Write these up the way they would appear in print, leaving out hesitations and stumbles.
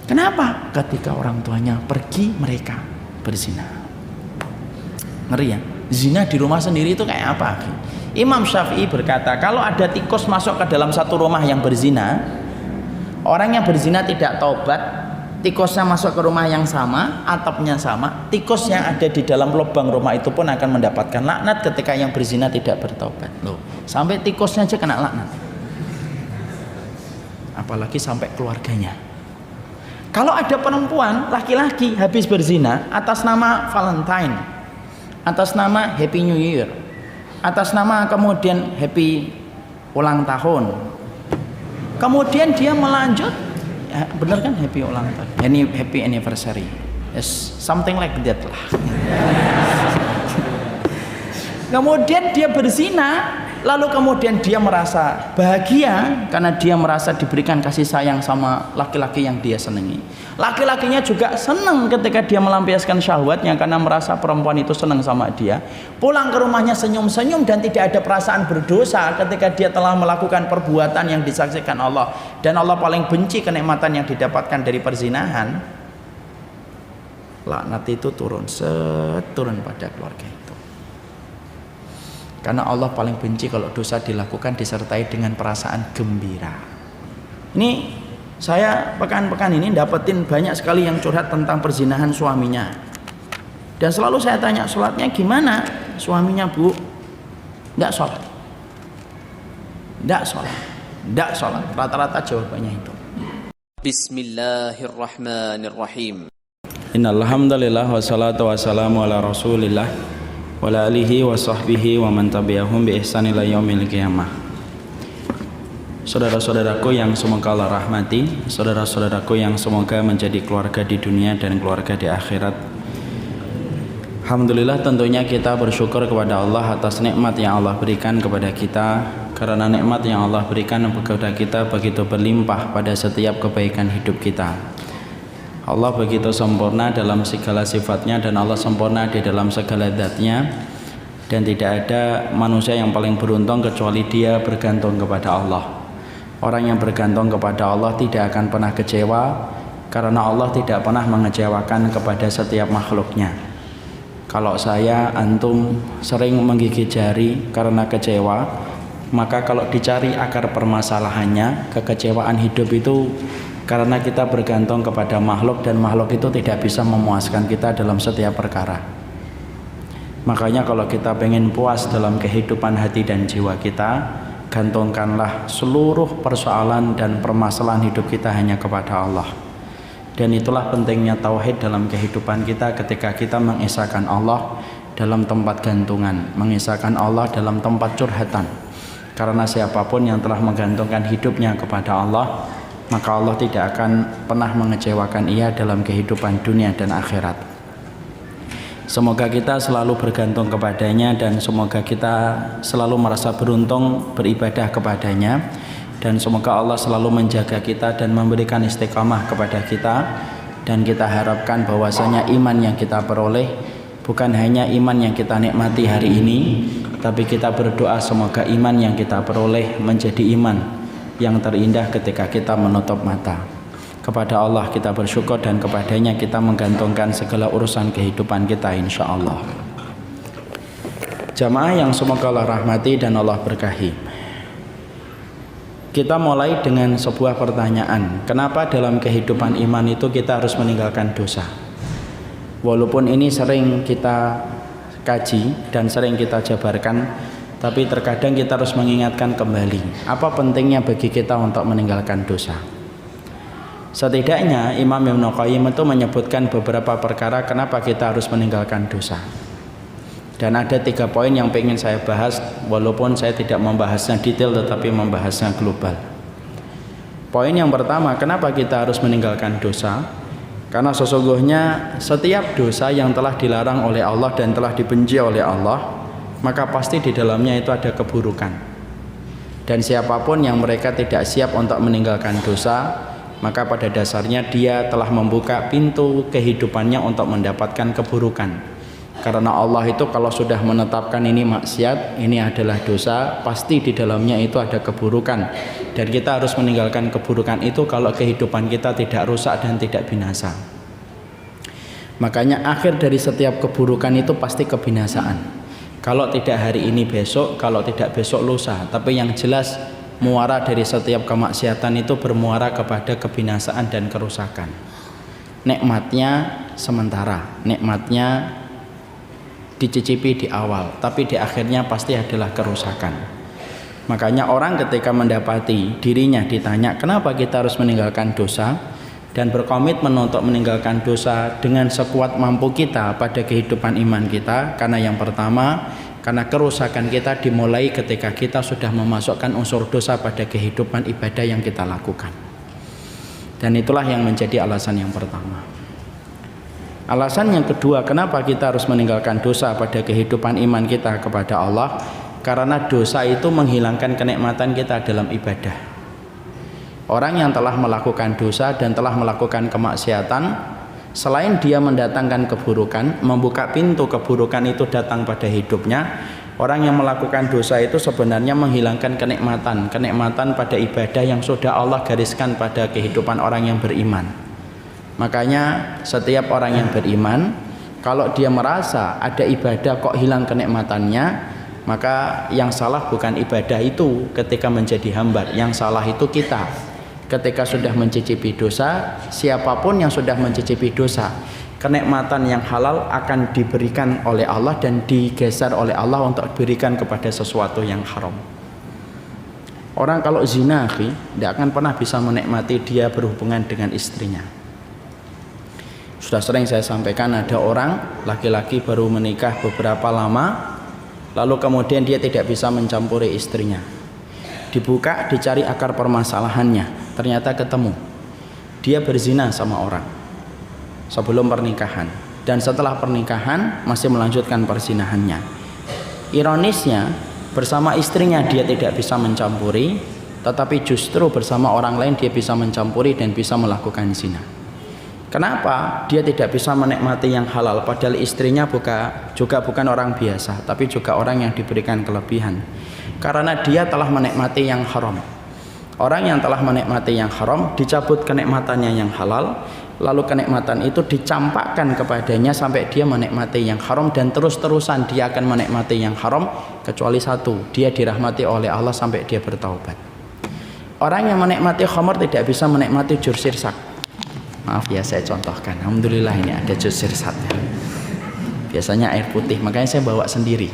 Kenapa? Ketika orang tuanya pergi, mereka berzina. Ngeri ya? Zina di rumah sendiri itu kayak apa? Imam Syafi'i berkata, kalau ada tikus masuk ke dalam satu rumah yang berzina, orang yang berzina tidak taubat, tikusnya masuk ke rumah yang sama, atapnya sama, tikus yang ada di dalam lubang rumah itu pun akan mendapatkan laknat ketika yang berzina tidak bertaubat. Loh, sampai tikusnya aja kena laknat, apalagi sampai keluarganya. Kalau ada perempuan, laki-laki habis berzina atas nama Valentine, atas nama Happy New Year, atas nama kemudian Happy ulang tahun, kemudian dia melanjut, ya, bener kan Happy ulang tahun, Happy anniversary, yes, something like that lah. Kemudian dia berzina, lalu kemudian dia merasa bahagia karena dia merasa diberikan kasih sayang sama laki-laki yang dia senangi. Laki-lakinya juga senang ketika dia melampiaskan syahwatnya karena merasa perempuan itu senang sama dia. Pulang ke rumahnya senyum-senyum dan tidak ada perasaan berdosa ketika dia telah melakukan perbuatan yang disaksikan Allah. Dan Allah paling benci kenikmatan yang didapatkan dari perzinahan. Laknat itu turun pada keluarga itu. Karena Allah paling benci kalau dosa dilakukan disertai dengan perasaan gembira. Ini saya pekan-pekan ini dapetin banyak sekali yang curhat tentang perzinahan suaminya. Dan selalu saya tanya, sholatnya gimana? Suaminya, Bu, enggak sholat. Enggak sholat. Enggak sholat. Rata-rata jawabannya itu. Bismillahirrahmanirrahim. Innal hamdalillah wassalatu wassalamu ala Rasulillah wa ala alihi wa sahbihi wa man tabi'ahum bi ihsan ila yaumil qiyamah. Saudara-saudaraku yang semoga Allah rahmati, saudara-saudaraku yang semoga menjadi keluarga di dunia dan keluarga di akhirat. Alhamdulillah, tentunya kita bersyukur kepada Allah atas nikmat yang Allah berikan kepada kita, karena nikmat yang Allah berikan kepada kita begitu berlimpah pada setiap kebaikan hidup kita. Allah begitu sempurna dalam segala sifatnya dan Allah sempurna di dalam segala zatnya, dan tidak ada manusia yang paling beruntung kecuali dia bergantung kepada Allah. Orang yang bergantung kepada Allah tidak akan pernah kecewa, karena Allah tidak pernah mengecewakan kepada setiap makhluknya. Kalau saya, antum sering menggigit jari karena kecewa, maka kalau dicari akar permasalahannya, kekecewaan hidup itu karena kita bergantung kepada makhluk, dan makhluk itu tidak bisa memuaskan kita dalam setiap perkara. Makanya kalau kita pengen puas dalam kehidupan hati dan jiwa kita, gantungkanlah seluruh persoalan dan permasalahan hidup kita hanya kepada Allah. Dan itulah pentingnya tauhid dalam kehidupan kita, ketika kita mengesahkan Allah dalam tempat gantungan, mengesahkan Allah dalam tempat curhatan. Karena siapapun yang telah menggantungkan hidupnya kepada Allah, maka Allah tidak akan pernah mengecewakan ia dalam kehidupan dunia dan akhirat. Semoga kita selalu bergantung kepadanya, dan semoga kita selalu merasa beruntung beribadah kepadanya, dan semoga Allah selalu menjaga kita dan memberikan istiqamah kepada kita. Dan kita harapkan bahwasanya iman yang kita peroleh bukan hanya iman yang kita nikmati hari ini, tapi kita berdoa semoga iman yang kita peroleh menjadi iman yang terindah ketika kita menutup mata. Kepada Allah kita bersyukur, dan kepadanya kita menggantungkan segala urusan kehidupan kita, insya Allah. Jamaah yang semoga Allah rahmati dan Allah berkahi, kita mulai dengan sebuah pertanyaan. Kenapa dalam kehidupan iman itu kita harus meninggalkan dosa? Walaupun ini sering kita kaji dan sering kita jabarkan, tapi terkadang kita harus mengingatkan kembali, apa pentingnya bagi kita untuk meninggalkan dosa. Setidaknya Imam Ibnu Qayyim itu menyebutkan beberapa perkara kenapa kita harus meninggalkan dosa. Dan ada 3 poin yang ingin saya bahas, walaupun saya tidak membahasnya detail tetapi membahasnya global. Poin yang pertama, kenapa kita harus meninggalkan dosa? Karena sesungguhnya setiap dosa yang telah dilarang oleh Allah dan telah dibenci oleh Allah, maka pasti di dalamnya itu ada keburukan. Dan siapapun yang mereka tidak siap untuk meninggalkan dosa, maka pada dasarnya dia telah membuka pintu kehidupannya untuk mendapatkan keburukan. Karena Allah itu kalau sudah menetapkan ini maksiat, ini adalah dosa, pasti di dalamnya itu ada keburukan. Dan kita harus meninggalkan keburukan itu kalau kehidupan kita tidak rusak dan tidak binasa. Makanya akhir dari setiap keburukan itu pasti kebinasaan. Kalau tidak hari ini besok, kalau tidak besok lusa. Tapi yang jelas muara dari setiap kemaksiatan itu bermuara kepada kebinasaan dan kerusakan. Nikmatnya sementara, nikmatnya dicicipi di awal, tapi di akhirnya pasti adalah kerusakan. Makanya orang ketika mendapati dirinya ditanya kenapa kita harus meninggalkan dosa dan berkomitmen untuk meninggalkan dosa dengan sekuat mampu kita pada kehidupan iman kita, karena yang pertama, karena kerusakan kita dimulai ketika kita sudah memasukkan unsur dosa pada kehidupan ibadah yang kita lakukan. Dan itulah yang menjadi alasan yang pertama. Alasan yang kedua, kenapa kita harus meninggalkan dosa pada kehidupan iman kita kepada Allah? Karena dosa itu menghilangkan kenikmatan kita dalam ibadah. Orang yang telah melakukan dosa dan telah melakukan kemaksiatan, selain dia mendatangkan keburukan, membuka pintu keburukan itu datang pada hidupnya, orang yang melakukan dosa itu sebenarnya menghilangkan kenikmatan pada ibadah yang sudah Allah gariskan pada kehidupan orang yang beriman. Makanya setiap orang yang beriman, kalau dia merasa ada ibadah kok hilang kenikmatannya, maka yang salah bukan ibadah itu ketika menjadi hamba, yang salah itu kita. Ketika sudah mencicipi dosa, siapapun yang sudah mencicipi dosa, kenikmatan yang halal akan diberikan oleh Allah dan digeser oleh Allah untuk diberikan kepada sesuatu yang haram. Orang kalau zina, tidak akan pernah bisa menikmati dia berhubungan dengan istrinya. Sudah sering saya sampaikan, ada orang laki-laki baru menikah beberapa lama, lalu kemudian dia tidak bisa mencampuri istrinya. Dibuka, dicari akar permasalahannya, ternyata ketemu. Dia berzina sama orang sebelum pernikahan, dan setelah pernikahan masih melanjutkan perzinahannya. Ironisnya, bersama istrinya dia tidak bisa mencampuri, tetapi justru bersama orang lain dia bisa mencampuri dan bisa melakukan zina. Kenapa dia tidak bisa menikmati yang halal, padahal istrinya juga bukan orang biasa, tapi juga orang yang diberikan kelebihan? Karena dia telah menikmati yang haram. Orang yang telah menikmati yang haram dicabut kenikmatannya yang halal, lalu kenikmatan itu dicampakkan kepadanya sampai dia menikmati yang haram, dan terus-terusan dia akan menikmati yang haram, kecuali satu, dia dirahmati oleh Allah sampai dia bertaubat. Orang yang menikmati khamr tidak bisa menikmati jus sirsak. Maaf ya, saya contohkan. Alhamdulillah ini ada jus sirsatnya. Biasanya air putih, makanya saya bawa sendiri.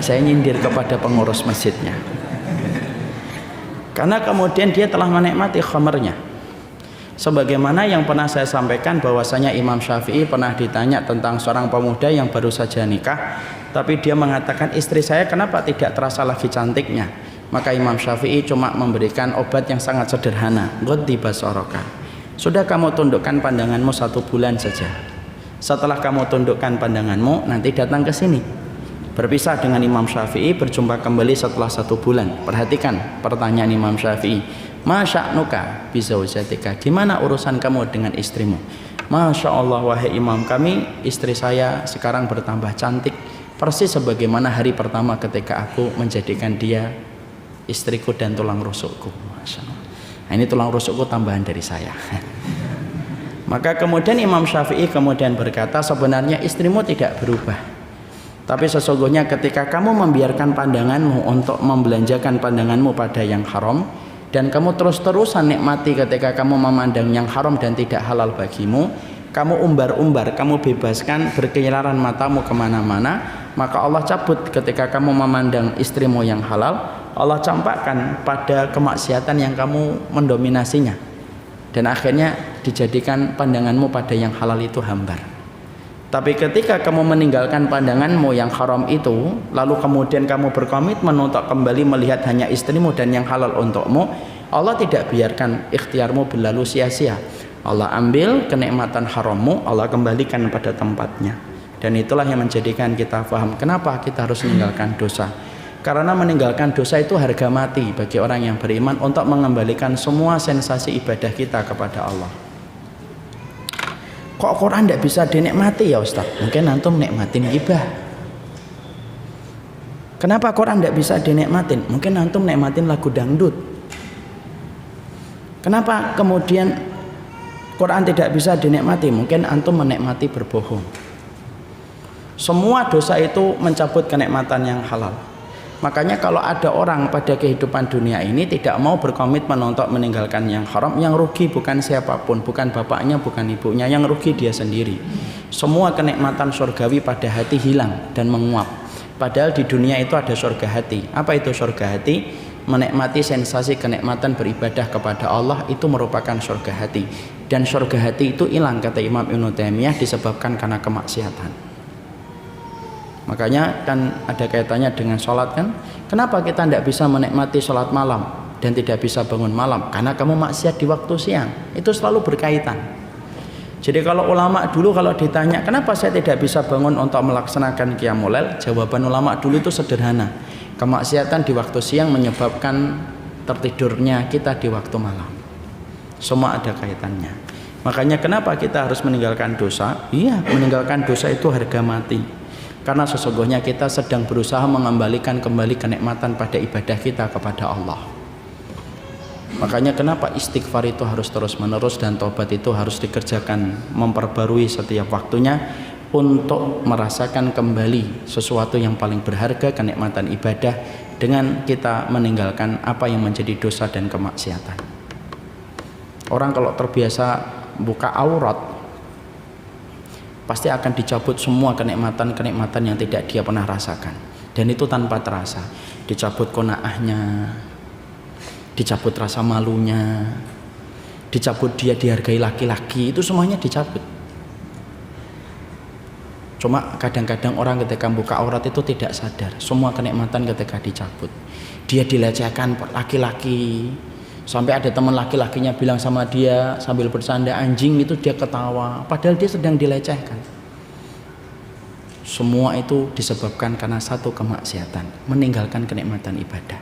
Saya nyindir kepada pengurus masjidnya. Karena kemudian dia telah menikmati khamrnya. Sebagaimana yang pernah saya sampaikan bahwasanya Imam Syafi'i pernah ditanya tentang seorang pemuda yang baru saja nikah, tapi dia mengatakan, istri saya kenapa tidak terasa lagi cantiknya? Maka Imam Syafi'i cuma memberikan obat yang sangat sederhana, ghaddi basaraka. Sudah kamu tundukkan pandanganmu 1 bulan saja. Setelah kamu tundukkan pandanganmu, nanti datang ke sini. Berpisah dengan Imam Syafi'i, berjumpa kembali setelah 1 bulan. Perhatikan pertanyaan Imam Syafi'i. Ma sya'nuka bizaujatika? Gimana urusan kamu dengan istrimu? Masya Allah wahai Imam, kami istri saya sekarang bertambah cantik, persis sebagaimana hari pertama ketika aku menjadikan dia istriku dan tulang rusukku. Masya Allah. Nah, ini tulang rusukku tambahan dari saya. Maka kemudian Imam Syafi'i kemudian berkata, sebenarnya istrimu tidak berubah, tapi sesungguhnya ketika kamu membiarkan pandanganmu untuk membelanjakan pandanganmu pada yang haram, dan kamu terus-terusan nikmati ketika kamu memandang yang haram dan tidak halal bagimu, kamu umbar-umbar, kamu bebaskan berkeliaran matamu kemana-mana, maka Allah cabut ketika kamu memandang istrimu yang halal, Allah campakkan pada kemaksiatan yang kamu mendominasinya, dan akhirnya dijadikan pandanganmu pada yang halal itu hambar. Tapi ketika kamu meninggalkan pandanganmu yang haram itu, lalu kemudian kamu berkomitmen untuk kembali melihat hanya istrimu dan yang halal untukmu, Allah tidak biarkan ikhtiarmu berlalu sia-sia. Allah ambil kenikmatan harammu, Allah kembalikan pada tempatnya. Dan itulah yang menjadikan kita paham kenapa kita harus meninggalkan dosa. Karena meninggalkan dosa itu harga mati bagi orang yang beriman untuk mengembalikan semua sensasi ibadah kita kepada Allah. Kok Quran tidak bisa dinikmati ya Ustaz? Mungkin antum nikmatin gibah. Kenapa Quran tidak bisa dinikmatin? Mungkin antum nikmatin lagu dangdut. Kenapa kemudian Quran tidak bisa dinikmati? Mungkin antum menikmati berbohong. Semua dosa itu mencabut kenikmatan yang halal. Makanya kalau ada orang pada kehidupan dunia ini tidak mau berkomitmen untuk meninggalkan yang haram, yang rugi bukan siapapun, bukan bapaknya, bukan ibunya, yang rugi dia sendiri. Semua kenikmatan surgawi pada hati hilang dan menguap. Padahal di dunia itu ada surga hati. Apa itu surga hati? Menikmati sensasi kenikmatan beribadah kepada Allah itu merupakan surga hati. Dan surga hati itu hilang, kata Imam Ibnu Taimiyah, disebabkan karena kemaksiatan. Makanya kan ada kaitannya dengan sholat kan. Kenapa kita tidak bisa menikmati sholat malam dan tidak bisa bangun malam? Karena kamu maksiat di waktu siang. Itu selalu berkaitan. Jadi kalau ulama dulu kalau ditanya kenapa saya tidak bisa bangun untuk melaksanakan qiyamul lail, jawaban ulama dulu itu sederhana. Kemaksiatan di waktu siang menyebabkan tertidurnya kita di waktu malam. Semua ada kaitannya. Makanya kenapa kita harus meninggalkan dosa? Iya, meninggalkan dosa itu harga mati. Karena sesungguhnya kita sedang berusaha mengembalikan kembali kenikmatan pada ibadah kita kepada Allah. Makanya kenapa istighfar itu harus terus menerus dan taubat itu harus dikerjakan, memperbarui setiap waktunya untuk merasakan kembali sesuatu yang paling berharga, kenikmatan ibadah, dengan kita meninggalkan apa yang menjadi dosa dan kemaksiatan. Orang kalau terbiasa buka aurat pasti akan dicabut semua kenikmatan-kenikmatan yang tidak dia pernah rasakan, dan itu tanpa terasa. Dicabut qanaahnya, dicabut rasa malunya, dicabut dia dihargai laki-laki, itu semuanya dicabut. Cuma kadang-kadang orang ketika buka aurat itu tidak sadar, semua kenikmatan ketika dicabut. Dia dilecehkan laki-laki, sampai ada teman laki-lakinya bilang sama dia sambil bersanda anjing, itu dia ketawa, padahal dia sedang dilecehkan. Semua itu disebabkan karena satu kemaksiatan, meninggalkan kenikmatan ibadah.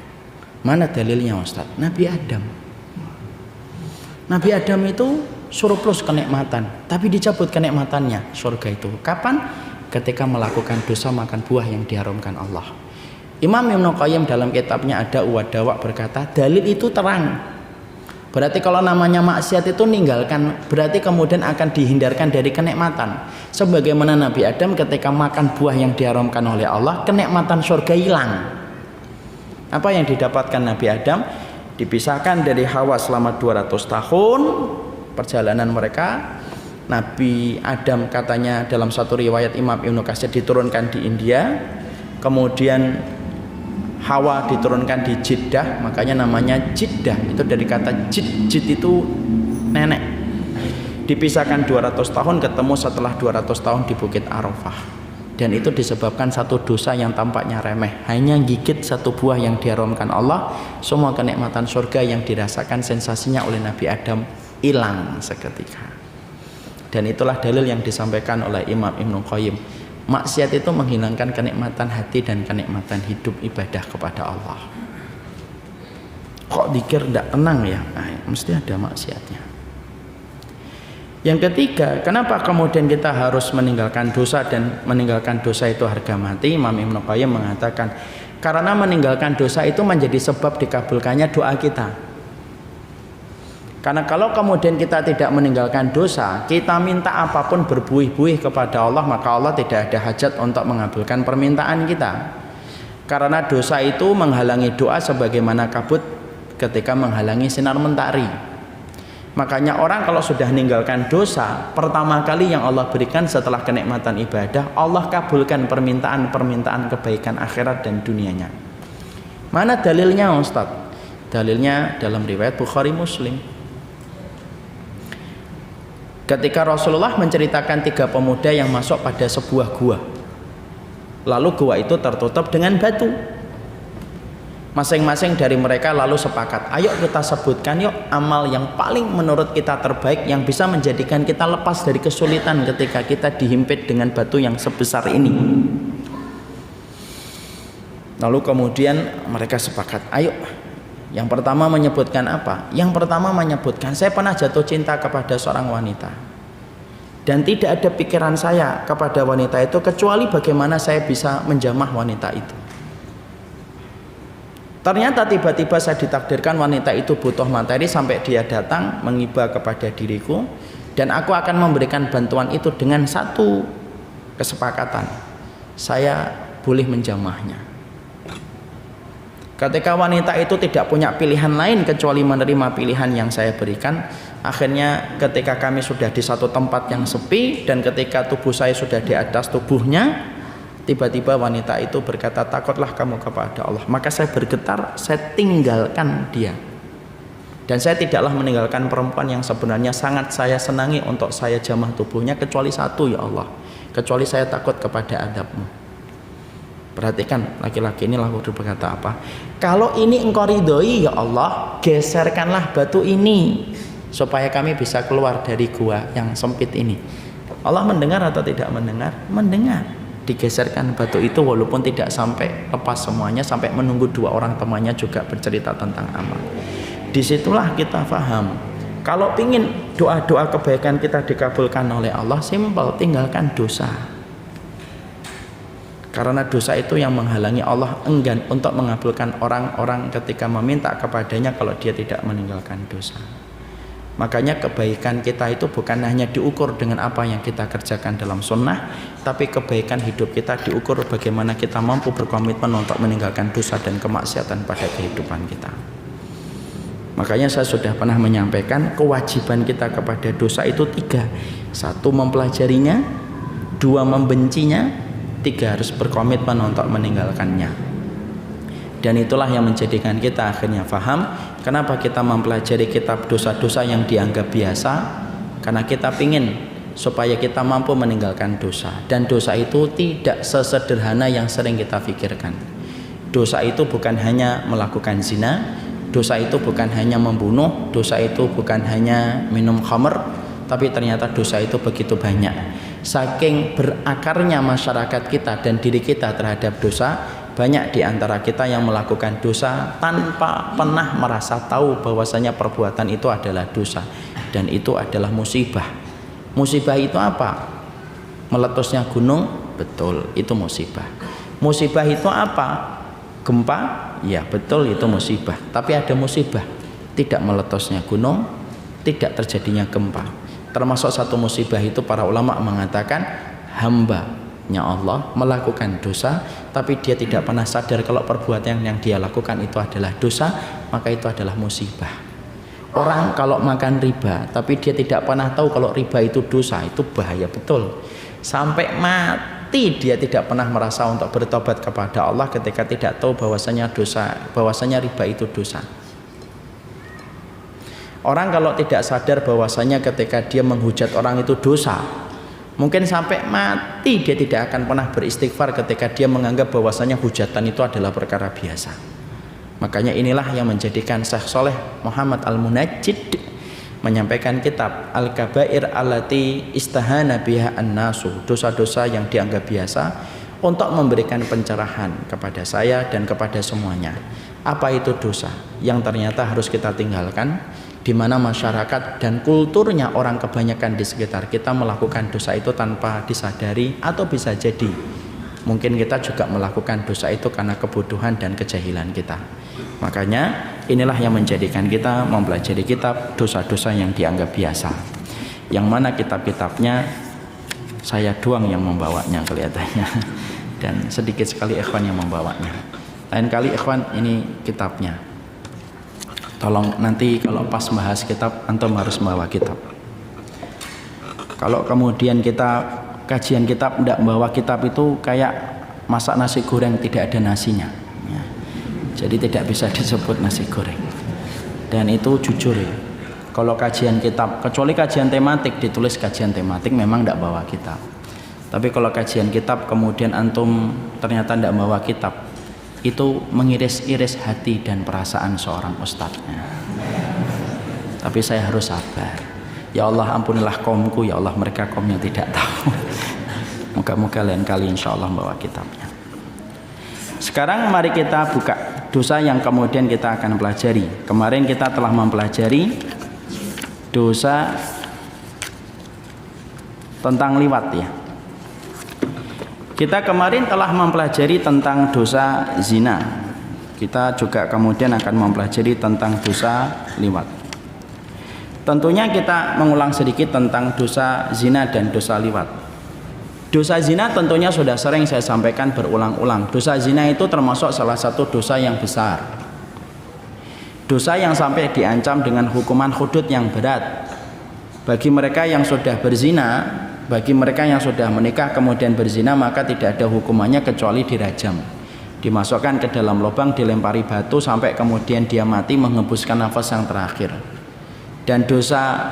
Mana dalilnya Ustaz? Nabi Adam. Nabi Adam itu surplus kenikmatan, tapi dicabut kenikmatannya, surga itu. Kapan? Ketika melakukan dosa makan buah yang diharamkan Allah. Imam Ibnu Qayyim dalam kitabnya Ada Uwadawa berkata, dalil itu terang. Berarti kalau namanya maksiat itu ninggalkan, berarti kemudian akan dihindarkan dari kenikmatan. Sebagaimana Nabi Adam ketika makan buah yang diharamkan oleh Allah, kenikmatan surga hilang. Apa yang didapatkan Nabi Adam? Dipisahkan dari Hawa selama 200 tahun perjalanan mereka. Nabi Adam katanya dalam satu riwayat Imam Ibnu Katsir diturunkan di India, kemudian Hawa diturunkan di Jeddah, makanya namanya Jeddah, itu dari kata jid itu nenek. Dipisahkan 200 tahun, ketemu setelah 200 tahun di Bukit Arafah. Dan itu disebabkan satu dosa yang tampaknya remeh, hanya gigit satu buah yang diharamkan Allah, semua kenikmatan surga yang dirasakan sensasinya oleh Nabi Adam hilang seketika. Dan itulah dalil yang disampaikan oleh Imam Ibnu Qayyim. Maksiat itu menghilangkan kenikmatan hati dan kenikmatan hidup ibadah kepada Allah. Kok zikir tidak tenang ya? Nah, mesti ada maksiatnya. Yang ketiga, kenapa kemudian kita harus meninggalkan dosa dan meninggalkan dosa itu harga mati? Imam Ibnu Qayyim mengatakan, karena meninggalkan dosa itu menjadi sebab dikabulkannya doa kita. Karena kalau kemudian kita tidak meninggalkan dosa, kita minta apapun berbuih-buih kepada Allah, maka Allah tidak ada hajat untuk mengabulkan permintaan kita. Karena dosa itu menghalangi doa sebagaimana kabut ketika menghalangi sinar mentari. Makanya orang kalau sudah meninggalkan dosa, pertama kali yang Allah berikan setelah kenikmatan ibadah, Allah kabulkan permintaan-permintaan kebaikan akhirat dan dunianya. Mana dalilnya Ustaz? Dalilnya dalam riwayat Bukhari Muslim. Ketika Rasulullah menceritakan 3 pemuda yang masuk pada sebuah gua, lalu gua itu tertutup dengan batu. Masing-masing dari mereka lalu sepakat, ayo kita sebutkan yuk amal yang paling menurut kita terbaik yang bisa menjadikan kita lepas dari kesulitan ketika kita dihimpit dengan batu yang sebesar ini. Lalu kemudian mereka sepakat, ayo. Yang pertama menyebutkan apa? Yang pertama menyebutkan, saya pernah jatuh cinta kepada seorang wanita, dan tidak ada pikiran saya kepada wanita itu kecuali bagaimana saya bisa menjamah wanita itu. Ternyata tiba-tiba saya ditakdirkan wanita itu butuh materi sampai dia datang menghibah kepada diriku, dan aku akan memberikan bantuan itu dengan satu kesepakatan, saya boleh menjamahnya. Ketika wanita itu tidak punya pilihan lain kecuali menerima pilihan yang saya berikan, akhirnya ketika kami sudah di satu tempat yang sepi dan ketika tubuh saya sudah di atas tubuhnya, tiba-tiba wanita itu berkata, takutlah kamu kepada Allah. Maka saya bergetar, saya tinggalkan dia. Dan saya tidaklah meninggalkan perempuan yang sebenarnya sangat saya senangi untuk saya jamah tubuhnya, kecuali satu, ya Allah, kecuali saya takut kepada adab-Mu. Perhatikan laki-laki ini lalu berkata apa? Kalau ini Engkau ridhoi, ya Allah, geserkanlah batu ini supaya kami bisa keluar dari gua yang sempit ini. Allah mendengar atau tidak mendengar? Mendengar. Digeserkan batu itu walaupun tidak sampai lepas semuanya, sampai menunggu dua orang temannya juga bercerita tentang amal. Disitulah kita paham, kalau ingin doa-doa kebaikan kita dikabulkan oleh Allah, simpel, tinggalkan dosa. Karena dosa itu yang menghalangi Allah enggan untuk mengabulkan orang-orang ketika meminta kepadanya kalau dia tidak meninggalkan dosa. Makanya kebaikan kita itu bukan hanya diukur dengan apa yang kita kerjakan dalam sunnah, tapi kebaikan hidup kita diukur bagaimana kita mampu berkomitmen untuk meninggalkan dosa dan kemaksiatan pada kehidupan kita. Makanya saya sudah pernah menyampaikan kewajiban kita kepada dosa itu 3. 1, mempelajarinya. 2, membencinya. 3, harus berkomitmen untuk meninggalkannya. Dan itulah yang menjadikan kita akhirnya paham kenapa kita mempelajari kitab dosa-dosa yang dianggap biasa, karena kita ingin supaya kita mampu meninggalkan dosa. Dan dosa itu tidak sesederhana yang sering kita pikirkan. Dosa itu bukan hanya melakukan zina, dosa itu bukan hanya membunuh, dosa itu bukan hanya minum khamr, tapi ternyata dosa itu begitu banyak. Saking berakarnya masyarakat kita dan diri kita terhadap dosa, banyak di antara kita yang melakukan dosa tanpa pernah merasa tahu bahwasanya perbuatan itu adalah dosa, dan itu adalah musibah. Musibah itu apa? Meletusnya gunung, betul, itu musibah. Musibah itu apa? Gempa, ya betul, itu musibah. Tapi ada musibah tidak meletusnya gunung, tidak terjadinya gempa. Termasuk satu musibah itu para ulama mengatakan hambanya Allah melakukan dosa tapi dia tidak pernah sadar kalau perbuatan yang dia lakukan itu adalah dosa, maka itu adalah musibah. Orang kalau makan riba tapi dia tidak pernah tahu kalau riba itu dosa, itu bahaya betul. Sampai mati dia tidak pernah merasa untuk bertobat kepada Allah ketika tidak tahu bahwasanya riba itu dosa. Orang kalau tidak sadar bahwasanya ketika dia menghujat orang itu dosa, mungkin sampai mati dia tidak akan pernah beristighfar ketika dia menganggap bahwasanya hujatan itu adalah perkara biasa. Makanya inilah yang menjadikan Syekh Shaleh Muhammad Al-Munajjid menyampaikan kitab Al-Kabair allati istahana biha an-nasu, dosa-dosa yang dianggap biasa, untuk memberikan pencerahan kepada saya dan kepada semuanya. Apa itu dosa yang ternyata harus kita tinggalkan, di mana masyarakat dan kulturnya orang kebanyakan di sekitar kita melakukan dosa itu tanpa disadari, atau bisa jadi mungkin kita juga melakukan dosa itu karena kebodohan dan kejahilan kita. Makanya inilah yang menjadikan kita mempelajari kitab dosa-dosa yang dianggap biasa, yang mana kitab-kitabnya saya doang yang membawanya kelihatannya, dan sedikit sekali ikhwan yang membawanya. Lain kali ikhwan ini kitabnya, tolong nanti kalau pas bahas kitab antum harus membawa kitab. Kalau kemudian kita kajian kitab tidak membawa kitab, itu kayak masak nasi goreng tidak ada nasinya ya. Jadi tidak bisa disebut nasi goreng. Dan itu jujur ya, kalau kajian kitab, kecuali kajian tematik, ditulis kajian tematik memang tidak bawa kitab. Tapi kalau kajian kitab kemudian antum ternyata tidak bawa kitab, itu mengiris-iris hati dan perasaan seorang ustadznya. Tapi saya harus sabar. Ya Allah, ampunilah kaumku, ya Allah, mereka kaum yang tidak tahu. Moga-moga lain kali insya Allah bawa kitabnya. Sekarang mari kita buka dosa yang kemudian kita akan pelajari. Kemarin kita telah mempelajari dosa tentang liwat ya. Kita kemarin telah mempelajari tentang dosa zina. Kita juga kemudian akan mempelajari tentang dosa liwat. Tentunya kita mengulang sedikit tentang dosa zina dan dosa liwat. Dosa zina tentunya sudah sering saya sampaikan berulang-ulang. Dosa zina itu termasuk salah satu dosa yang besar. Dosa yang sampai diancam dengan hukuman hudud yang berat. Bagi mereka yang sudah berzina, bagi mereka yang sudah menikah kemudian berzina, maka tidak ada hukumannya kecuali dirajam. Dimasukkan ke dalam lubang, dilempari batu sampai kemudian dia mati menghembuskan nafas yang terakhir. Dan dosa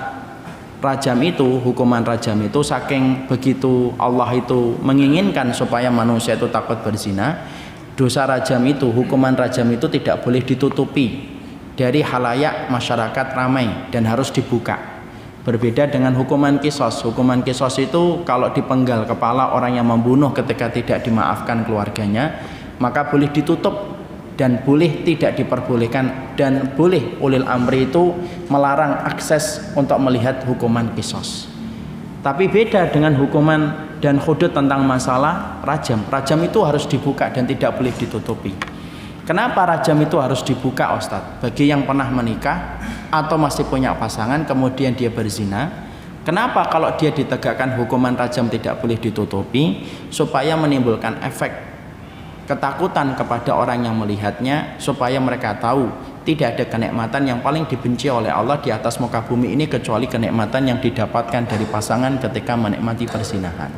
rajam itu, hukuman rajam itu, saking begitu Allah itu menginginkan supaya manusia itu takut berzina, dosa rajam itu, hukuman rajam itu tidak boleh ditutupi dari halayak masyarakat ramai dan harus dibuka. Berbeda dengan hukuman kisos. Hukuman kisos itu kalau dipenggal kepala orang yang membunuh ketika tidak dimaafkan keluarganya, maka boleh ditutup dan boleh tidak diperbolehkan, dan boleh ulil amri itu melarang akses untuk melihat hukuman kisos. Tapi beda dengan hukuman dan hudud tentang masalah rajam. Rajam itu harus dibuka dan tidak boleh ditutupi. Kenapa rajam itu harus dibuka, Ustadz? Bagi yang pernah menikah atau masih punya pasangan kemudian dia berzina, kenapa kalau dia ditegakkan hukuman rajam tidak boleh ditutupi? Supaya menimbulkan efek ketakutan kepada orang yang melihatnya, supaya mereka tahu tidak ada kenikmatan yang paling dibenci oleh Allah di atas muka bumi ini kecuali kenikmatan yang didapatkan dari pasangan ketika menikmati perzinahan.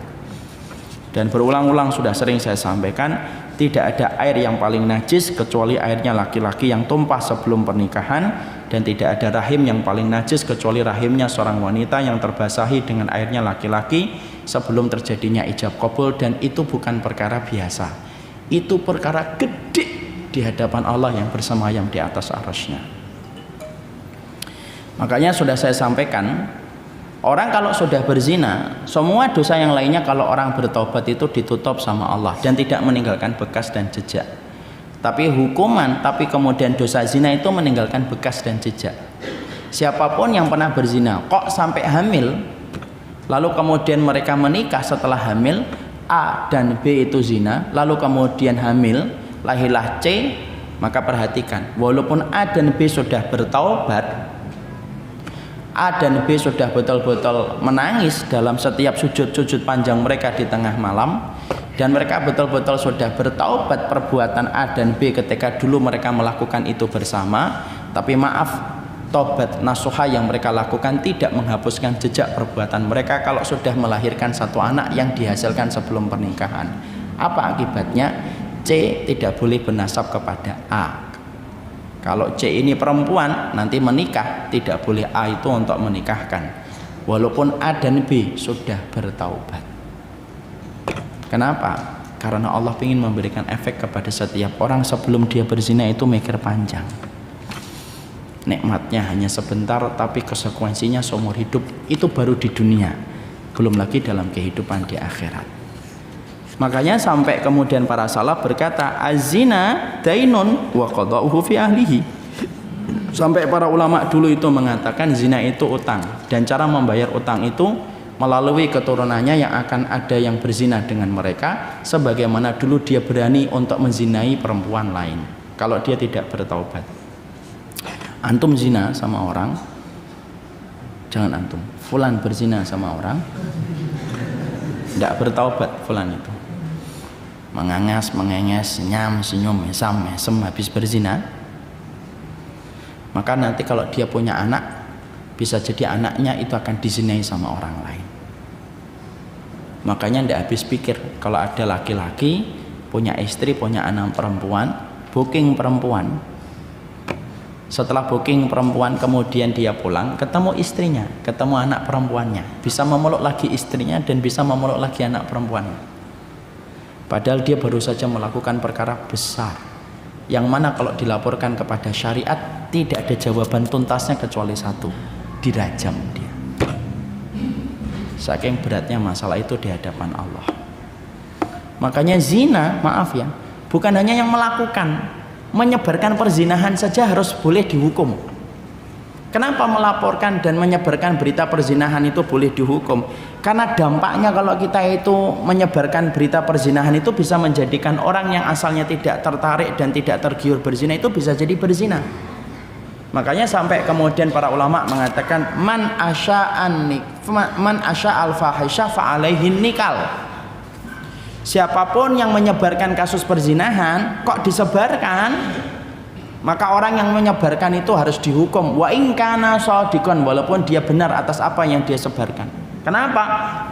Dan berulang-ulang sudah sering saya sampaikan, tidak ada air yang paling najis kecuali airnya laki-laki yang tumpah sebelum pernikahan, dan tidak ada rahim yang paling najis kecuali rahimnya seorang wanita yang terbasahi dengan airnya laki-laki sebelum terjadinya ijab qabul. Dan itu bukan perkara biasa, itu perkara gede di hadapan Allah yang bersemayam di atas arasy-Nya. Makanya sudah saya sampaikan, orang kalau sudah berzina, semua dosa yang lainnya kalau orang bertobat itu ditutup sama Allah dan tidak meninggalkan bekas dan jejak. Tapi hukuman, tapi kemudian dosa zina itu meninggalkan bekas dan jejak. Siapapun yang pernah berzina kok sampai hamil, lalu kemudian mereka menikah setelah hamil, A dan B itu zina, lalu kemudian hamil, lahirlah C, maka perhatikan, walaupun A dan B sudah bertaubat, A dan B sudah betul-betul menangis dalam setiap sujud-sujud panjang mereka di tengah malam, dan mereka betul-betul sudah bertaubat perbuatan A dan B ketika dulu mereka melakukan itu bersama, tapi maaf, taubat nasuha yang mereka lakukan tidak menghapuskan jejak perbuatan mereka kalau sudah melahirkan satu anak yang dihasilkan sebelum pernikahan. Apa akibatnya? C tidak boleh bernasab kepada A. Kalau C ini perempuan, nanti menikah, tidak boleh A itu untuk menikahkan walaupun A dan B sudah bertaubat. Kenapa? Karena Allah ingin memberikan efek kepada setiap orang sebelum dia berzina itu mikir panjang. Nikmatnya hanya sebentar, tapi konsekuensinya seumur hidup. Itu baru di dunia, belum lagi dalam kehidupan di akhirat. Makanya sampai kemudian para salaf berkata, az-zina dainun wa qada'uhu fi ahlihi. Sampai para ulama dulu itu mengatakan zina itu utang, dan cara membayar utang itu melalui keturunannya yang akan ada yang berzina dengan mereka, sebagaimana dulu dia berani untuk menzinai perempuan lain kalau dia tidak bertaubat. Antum zina sama orang, jangan antum, fulan berzina sama orang, tidak bertaubat fulan itu, mengangas, mengenges, senyum, senyum, mesam, mesem, habis berzina, maka nanti kalau dia punya anak, bisa jadi anaknya itu akan dizinai sama orang lain. Makanya tidak habis pikir kalau ada laki-laki punya istri, punya anak perempuan, booking perempuan. Setelah booking perempuan kemudian dia pulang, ketemu istrinya, ketemu anak perempuannya, bisa memeluk lagi istrinya dan bisa memeluk lagi anak perempuannya. Padahal dia baru saja melakukan perkara besar, yang mana kalau dilaporkan kepada syariat tidak ada jawaban tuntasnya kecuali satu, dirajam dia. Saking beratnya masalah itu di hadapan Allah. Makanya zina, maaf ya, bukan hanya yang melakukan, menyebarkan perzinahan saja harus boleh dihukum. Kenapa melaporkan dan menyebarkan berita perzinahan itu boleh dihukum? Karena dampaknya kalau kita itu menyebarkan berita perzinahan itu bisa menjadikan orang yang asalnya tidak tertarik dan tidak tergiur berzina itu bisa jadi berzina. Makanya sampai kemudian para ulama mengatakan man asya'al fahisyah fa'alaihin nikal. Siapapun yang menyebarkan kasus perzinahan kok disebarkan, maka orang yang menyebarkan itu harus dihukum wa in kana shadiqan, walaupun dia benar atas apa yang dia sebarkan. Kenapa?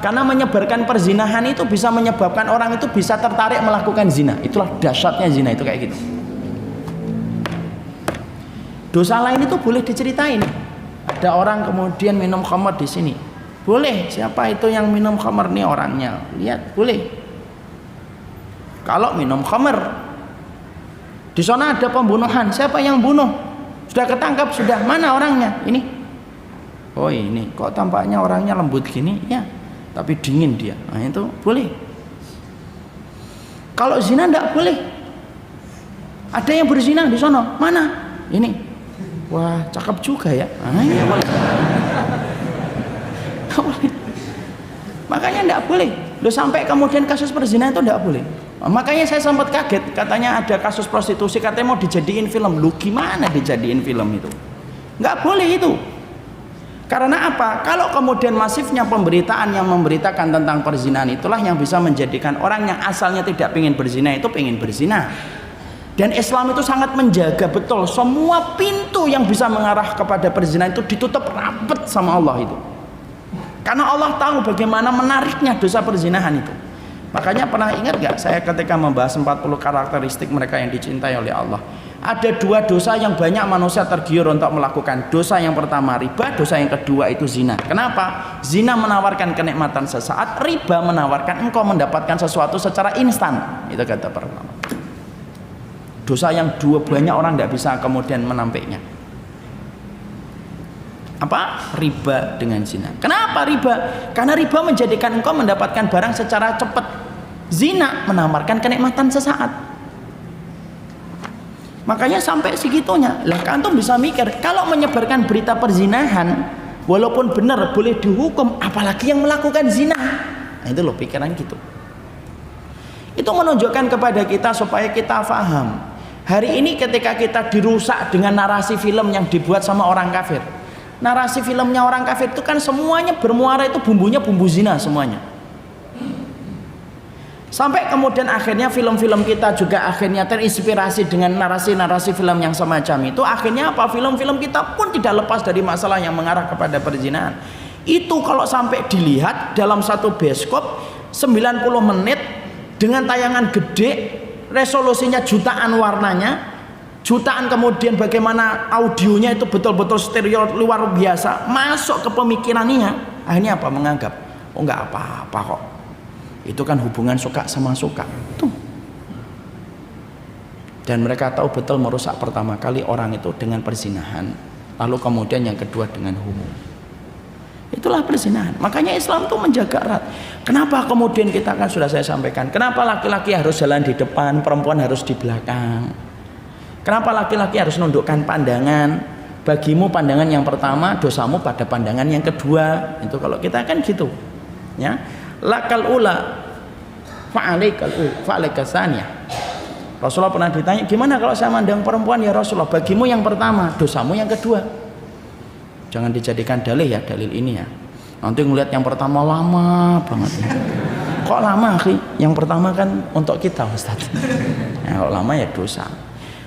Karena menyebarkan perzinahan itu bisa menyebabkan orang itu bisa tertarik melakukan zina. Itulah dahsyatnya zina itu kayak gitu. Dosa lain itu boleh diceritain. Ada orang kemudian minum khamr di sini. Boleh. Siapa itu yang minum khamr nih orangnya? Lihat, boleh. Kalau minum khamr, di sana ada pembunuhan. Siapa yang bunuh? Sudah ketangkap, sudah. Mana orangnya? Ini. Oh ini, kok tampaknya orangnya lembut gini? Ya, tapi dingin dia. Nah itu boleh. Kalau zina tidak boleh. Ada yang berzina di sana. Mana? Ini. Wah, cakep juga ya. Nah, ini boleh. Makanya tidak boleh. Loh, sampai kemudian kasus perzinahan itu tidak boleh. Makanya saya sempat kaget, katanya ada kasus prostitusi, katanya mau dijadiin film. Lu gimana dijadiin film itu? Nggak boleh itu. Karena apa? Kalau kemudian masifnya pemberitaan yang memberitakan tentang perzinahan itulah yang bisa menjadikan orang yang asalnya tidak ingin berzina itu ingin berzina. Dan Islam itu sangat menjaga betul semua pintu yang bisa mengarah kepada perzinahan itu ditutup rapat sama Allah itu. Karena Allah tahu bagaimana menariknya dosa perzinahan itu. Makanya pernah ingat gak saya ketika membahas 40 karakteristik mereka yang dicintai oleh Allah, ada 2 dosa yang banyak manusia tergiur untuk melakukan. Dosa yang pertama riba, dosa yang kedua itu zina. Kenapa? Zina menawarkan kenikmatan sesaat, riba menawarkan engkau mendapatkan sesuatu secara instan. Itu kata para ulama. Dosa yang banyak orang tidak bisa kemudian menampiknya. Apa? Riba dengan zina. Kenapa riba? Karena riba menjadikan engkau mendapatkan barang secara cepat. Zina menawarkan kenikmatan sesaat. Makanya sampai segitunya. Lah antum bisa mikir, kalau menyebarkan berita perzinahan walaupun benar boleh dihukum, apalagi yang melakukan zina. Nah, itu loh pikiran gitu. Itu menunjukkan kepada kita supaya kita faham. Hari ini ketika kita dirusak dengan narasi film yang dibuat sama orang kafir. Narasi filmnya orang kafir itu kan semuanya bermuara itu bumbunya bumbu zina semuanya. Sampai kemudian akhirnya film-film kita juga akhirnya terinspirasi dengan narasi-narasi film yang semacam itu. Akhirnya apa? Film-film kita pun tidak lepas dari masalah yang mengarah kepada perzinahan. Itu kalau sampai dilihat dalam satu bioskop 90 menit dengan tayangan gede, resolusinya jutaan warnanya, jutaan kemudian bagaimana audionya itu betul-betul stereo luar biasa, masuk ke pemikirannya. Akhirnya apa? Menganggap, oh nggak apa-apa kok. Itu kan hubungan suka sama suka tuh. Dan mereka tahu betul merusak pertama kali orang itu dengan perzinahan, lalu kemudian yang kedua dengan homo. Itulah perzinahan. Makanya Islam tuh menjaga erat. Kenapa kemudian kita kan sudah saya sampaikan, kenapa laki-laki harus jalan di depan, perempuan harus di belakang? Kenapa laki-laki harus nundukkan pandangan? Bagimu pandangan yang pertama, dosamu pada pandangan yang kedua. Itu kalau kita kan gitu, ya. Lakal ula fa'alaikal fa'alaikasaniyah. Rasulullah pernah ditanya, gimana kalau saya mandang perempuan ya Rasulullah? Bagimu yang pertama, dosamu yang kedua. Jangan dijadikan dalil ya, dalil ini ya. Nanti ngelihat yang pertama lama banget. Kok lama akhi? Yang pertama kan untuk kita Ustaz. Ya, kalau lama ya dosa.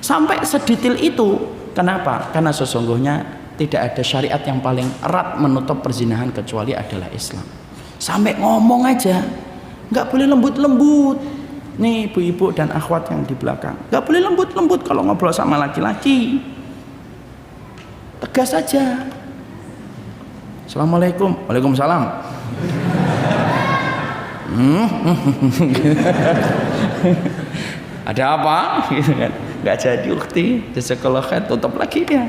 Sampai sedetail itu. Kenapa? Karena sesungguhnya tidak ada syariat yang paling erat menutup perzinahan kecuali adalah Islam. Sampai ngomong aja nggak boleh lembut-lembut. Nih ibu-ibu dan akhwat yang di belakang, nggak boleh lembut-lembut kalau ngobrol sama laki-laki. Tegas aja. Assalamualaikum. Waalaikumsalam. Ada apa? Gitu kan. Nggak jadi ukti. Jazakallah tutup lagi dia.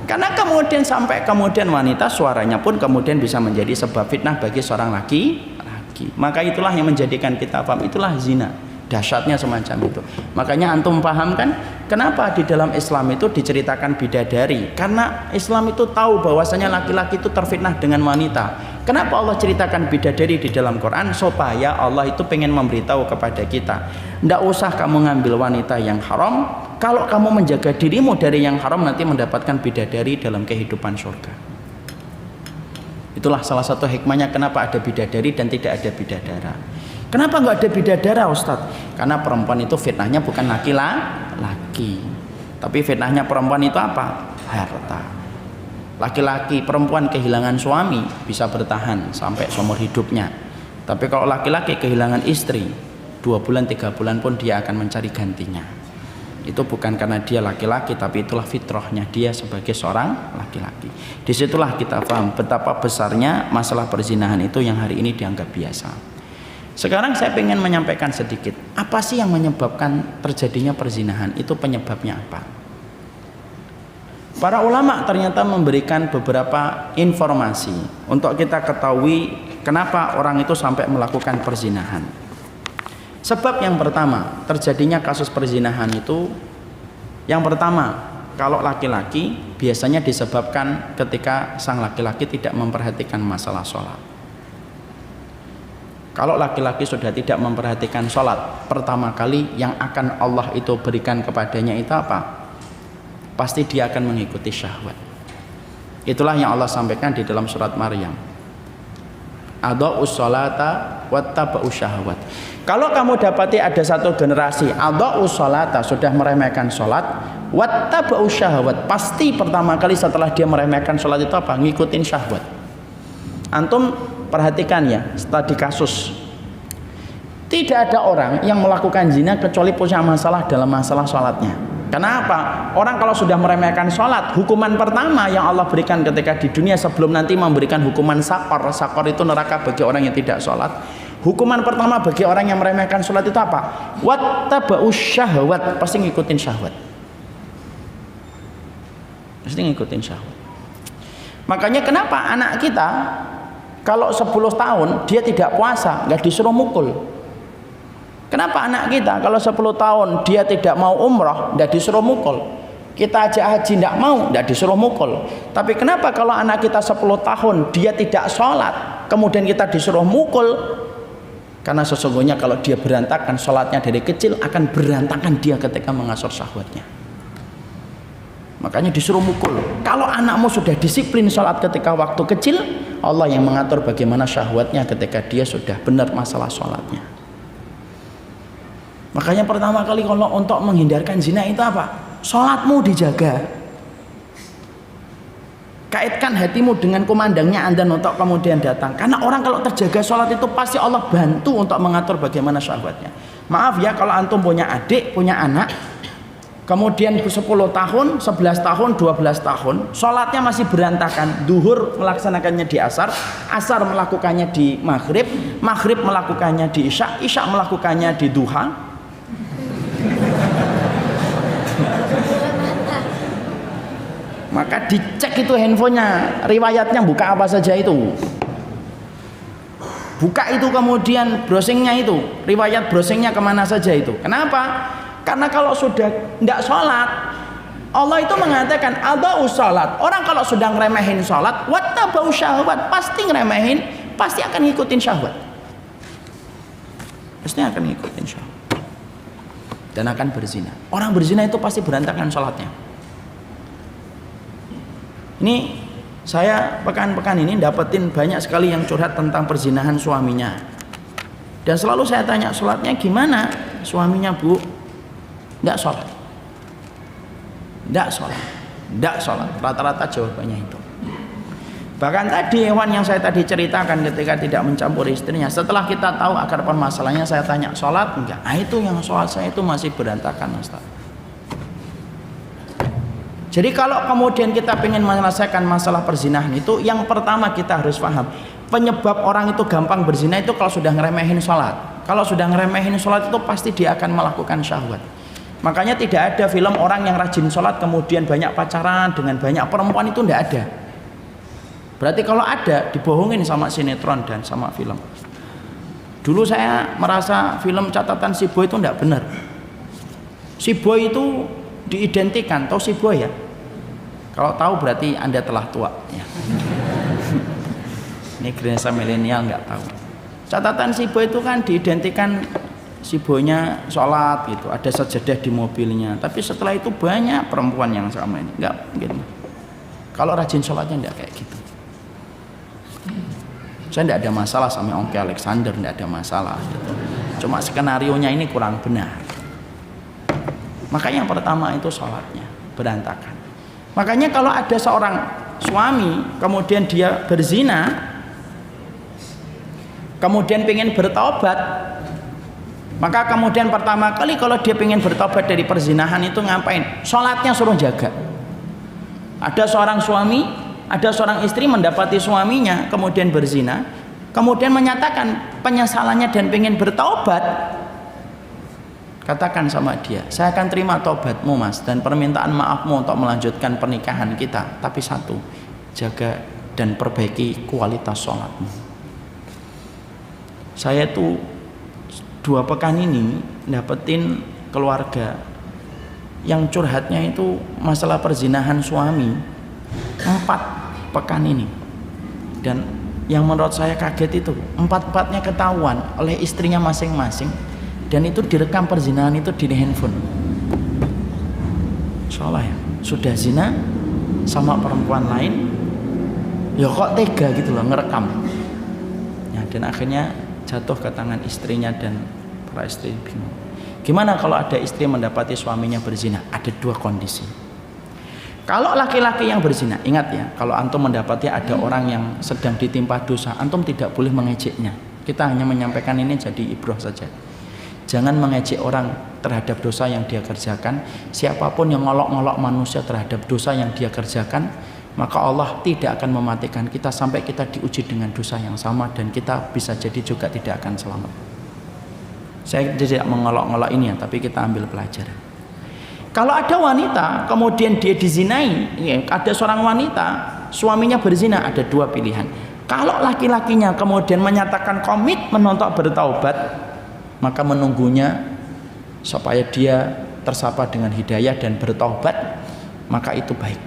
Karena kemudian sampai kemudian wanita suaranya pun kemudian bisa menjadi sebab fitnah bagi seorang laki-laki. Maka itulah yang menjadikan kita paham, itulah zina. Dahsyatnya semacam itu. Makanya antum paham kan kenapa di dalam Islam itu diceritakan bidadari? Karena Islam itu tahu bahwasanya laki-laki itu terfitnah dengan wanita. Kenapa Allah ceritakan bidadari di dalam Quran? Supaya Allah itu pengen memberitahu kepada kita, ndak usah kamu ngambil wanita yang haram. Kalau kamu menjaga dirimu dari yang haram, nanti mendapatkan bidadari dalam kehidupan surga. Itulah salah satu hikmahnya kenapa ada bidadari dan tidak ada bidadara. Kenapa nggak ada bidadara, Ustadz? Karena perempuan itu fitnahnya bukan laki-laki, tapi fitnahnya perempuan itu apa? Harta. Laki-laki, perempuan kehilangan suami bisa bertahan sampai seumur hidupnya. Tapi kalau laki-laki kehilangan istri, 2 bulan 3 bulan pun dia akan mencari gantinya. Itu bukan karena dia laki-laki, tapi itulah fitrahnya dia sebagai seorang laki-laki. Disitulah kita paham betapa besarnya masalah perzinahan itu yang hari ini dianggap biasa. Sekarang saya ingin menyampaikan sedikit, apa sih yang menyebabkan terjadinya perzinahan? Itu penyebabnya apa? Para ulama ternyata memberikan beberapa informasi untuk kita ketahui kenapa orang itu sampai melakukan perzinahan. Sebab yang pertama, terjadinya kasus perzinahan itu, yang pertama, kalau laki-laki biasanya disebabkan ketika sang laki-laki tidak memperhatikan masalah sholat. Kalau laki-laki sudah tidak memperhatikan sholat, pertama kali yang akan Allah itu berikan kepadanya itu apa? Pasti dia akan mengikuti syahwat. Itulah yang Allah sampaikan di dalam surat Maryam. Adha'us sholata wattaba'us syahwat. Kalau kamu dapati ada satu generasi adha'us sholata, sudah meremehkan sholat, wattaba'us syahwat, pasti pertama kali setelah dia meremehkan sholat itu apa? Ngikutin syahwat. Antum perhatikan ya, studi kasus. Tidak ada orang yang melakukan zina kecuali punya masalah dalam masalah sholatnya. Kenapa? Orang kalau sudah meremehkan sholat, hukuman pertama yang Allah berikan ketika di dunia sebelum nanti memberikan hukuman sakor. Sakor itu neraka bagi orang yang tidak sholat. Hukuman pertama bagi orang yang meremehkan sholat itu apa? Wattaba'us syahwat, pasti ngikutin syahwat. Pasti ngikutin syahwat. Makanya kenapa anak kita kalau 10 tahun dia tidak puasa, nggak disuruh mukul. Kenapa anak kita kalau 10 tahun dia tidak mau umrah, nggak disuruh mukul. Kita ajak haji nggak mau, nggak disuruh mukul. Tapi kenapa kalau anak kita 10 tahun dia tidak sholat, kemudian kita disuruh mukul? Karena sesungguhnya kalau dia berantakan sholatnya dari kecil, akan berantakan dia ketika mengasor syahwatnya. Makanya disuruh mukul. Kalau anakmu sudah disiplin sholat ketika waktu kecil, Allah yang mengatur bagaimana syahwatnya ketika dia sudah benar masalah sholatnya. Makanya pertama kali kalau untuk menghindarkan zina itu apa? Sholatmu dijaga. Kaitkan hatimu dengan kumandangnya Anda untuk kemudian datang. Karena orang kalau terjaga sholat itu pasti Allah bantu untuk mengatur bagaimana syahwatnya. Maaf ya, kalau antum punya adik, punya anak, kemudian 10 tahun, 11 tahun, 12 tahun, sholatnya masih berantakan. Duhur melaksanakannya di asar, asar melakukannya di maghrib, maghrib melakukannya di isya, isya melakukannya di duha. Maka dicek itu handphonenya, riwayatnya buka apa saja itu. Buka itu kemudian browsingnya itu, riwayat browsingnya kemana saja itu. Kenapa? Karena kalau sudah tidak sholat, Allah itu mengatakan adha'us sholat. Orang kalau sudah ngeremehin sholat, wattaba'us syahwat, pasti ngeremehin, pasti akan ngikutin syahwat. Pasti akan ngikutin syahwat. Dan akan berzina. Orang berzina itu pasti berantakan sholatnya. Ini saya pekan-pekan ini dapetin banyak sekali yang curhat tentang perzinahan suaminya. Dan selalu saya tanya, sholatnya gimana? Suaminya, Bu, tidak sholat, tidak sholat, tidak sholat. Rata-rata jawabannya itu. Bahkan tadi hewan yang saya tadi ceritakan ketika tidak mencampuri istrinya, setelah kita tahu akar permasalahannya, saya tanya, sholat enggak? Nah itu yang sholat saya itu masih berantakan, Ustaz. Jadi kalau kemudian kita ingin menyelesaikan masalah perzinahan itu, yang pertama kita harus paham penyebab orang itu gampang berzina itu kalau sudah ngeremehin sholat. Kalau sudah ngeremehin sholat itu pasti dia akan melakukan syahwat. Makanya tidak ada film orang yang rajin sholat kemudian banyak pacaran dengan banyak perempuan, itu tidak ada. Berarti kalau ada, dibohongin sama sinetron dan sama film. Dulu saya merasa film catatan si Boy itu tidak benar. Si Boy itu diidentikan, tahu si Boy ya? Kalau tahu berarti Anda telah tua ya. Ini generasi milenial nggak tahu. Catatan si Boy itu kan diidentikan si Boynya sholat gitu, ada sajadah di mobilnya. Tapi setelah itu banyak perempuan yang sama ini, nggak gitu. Kalau rajin sholatnya nggak kayak gitu. Saya tidak ada masalah sama Ongki Alexander, tidak ada masalah gitu. Cuma skenarionya ini kurang benar. Makanya yang pertama itu sholatnya berantakan. Makanya kalau ada seorang suami kemudian dia berzina, kemudian pengen bertobat, maka kemudian pertama kali kalau dia pengen bertobat dari perzinahan itu ngapain? Sholatnya suruh jaga. Ada seorang suami, ada seorang istri mendapati suaminya kemudian berzina, kemudian menyatakan penyesalannya dan pengen bertaubat. Katakan sama dia, saya akan terima taubatmu mas dan permintaan maafmu untuk melanjutkan pernikahan kita, tapi satu, jaga dan perbaiki kualitas sholatmu. Saya tuh 2 pekan ini dapetin keluarga yang curhatnya itu masalah perzinahan suami 4 pekan ini, dan yang menurut saya kaget itu 4-4-nya ketahuan oleh istrinya masing-masing, dan itu direkam perzinahan itu di handphone. Soalnya ya, sudah zina sama perempuan lain, ya kok tega gitu loh ngerekam ya, dan akhirnya jatuh ke tangan istrinya dan para istri bingung. Gimana kalau ada istri mendapati suaminya berzina? Ada 2 kondisi. Kalau laki-laki yang berzina, ingat ya, kalau antum mendapati ada orang yang sedang ditimpa dosa, antum tidak boleh mengejeknya. Kita hanya menyampaikan ini jadi ibrah saja. Jangan mengejek orang terhadap dosa yang dia kerjakan. Siapapun yang ngolok-ngolok manusia terhadap dosa yang dia kerjakan, maka Allah tidak akan mematikan kita sampai kita diuji dengan dosa yang sama, dan kita bisa jadi juga tidak akan selamat. Saya tidak mengolok-ngolok ini ya, tapi kita ambil pelajaran. Kalau ada wanita kemudian dia dizinai, ya, ada seorang wanita suaminya berzina, ada 2 pilihan. Kalau laki-lakinya kemudian menyatakan komitmen untuk bertaubat, maka menunggunya supaya dia tersapa dengan hidayah dan bertaubat, maka itu baik.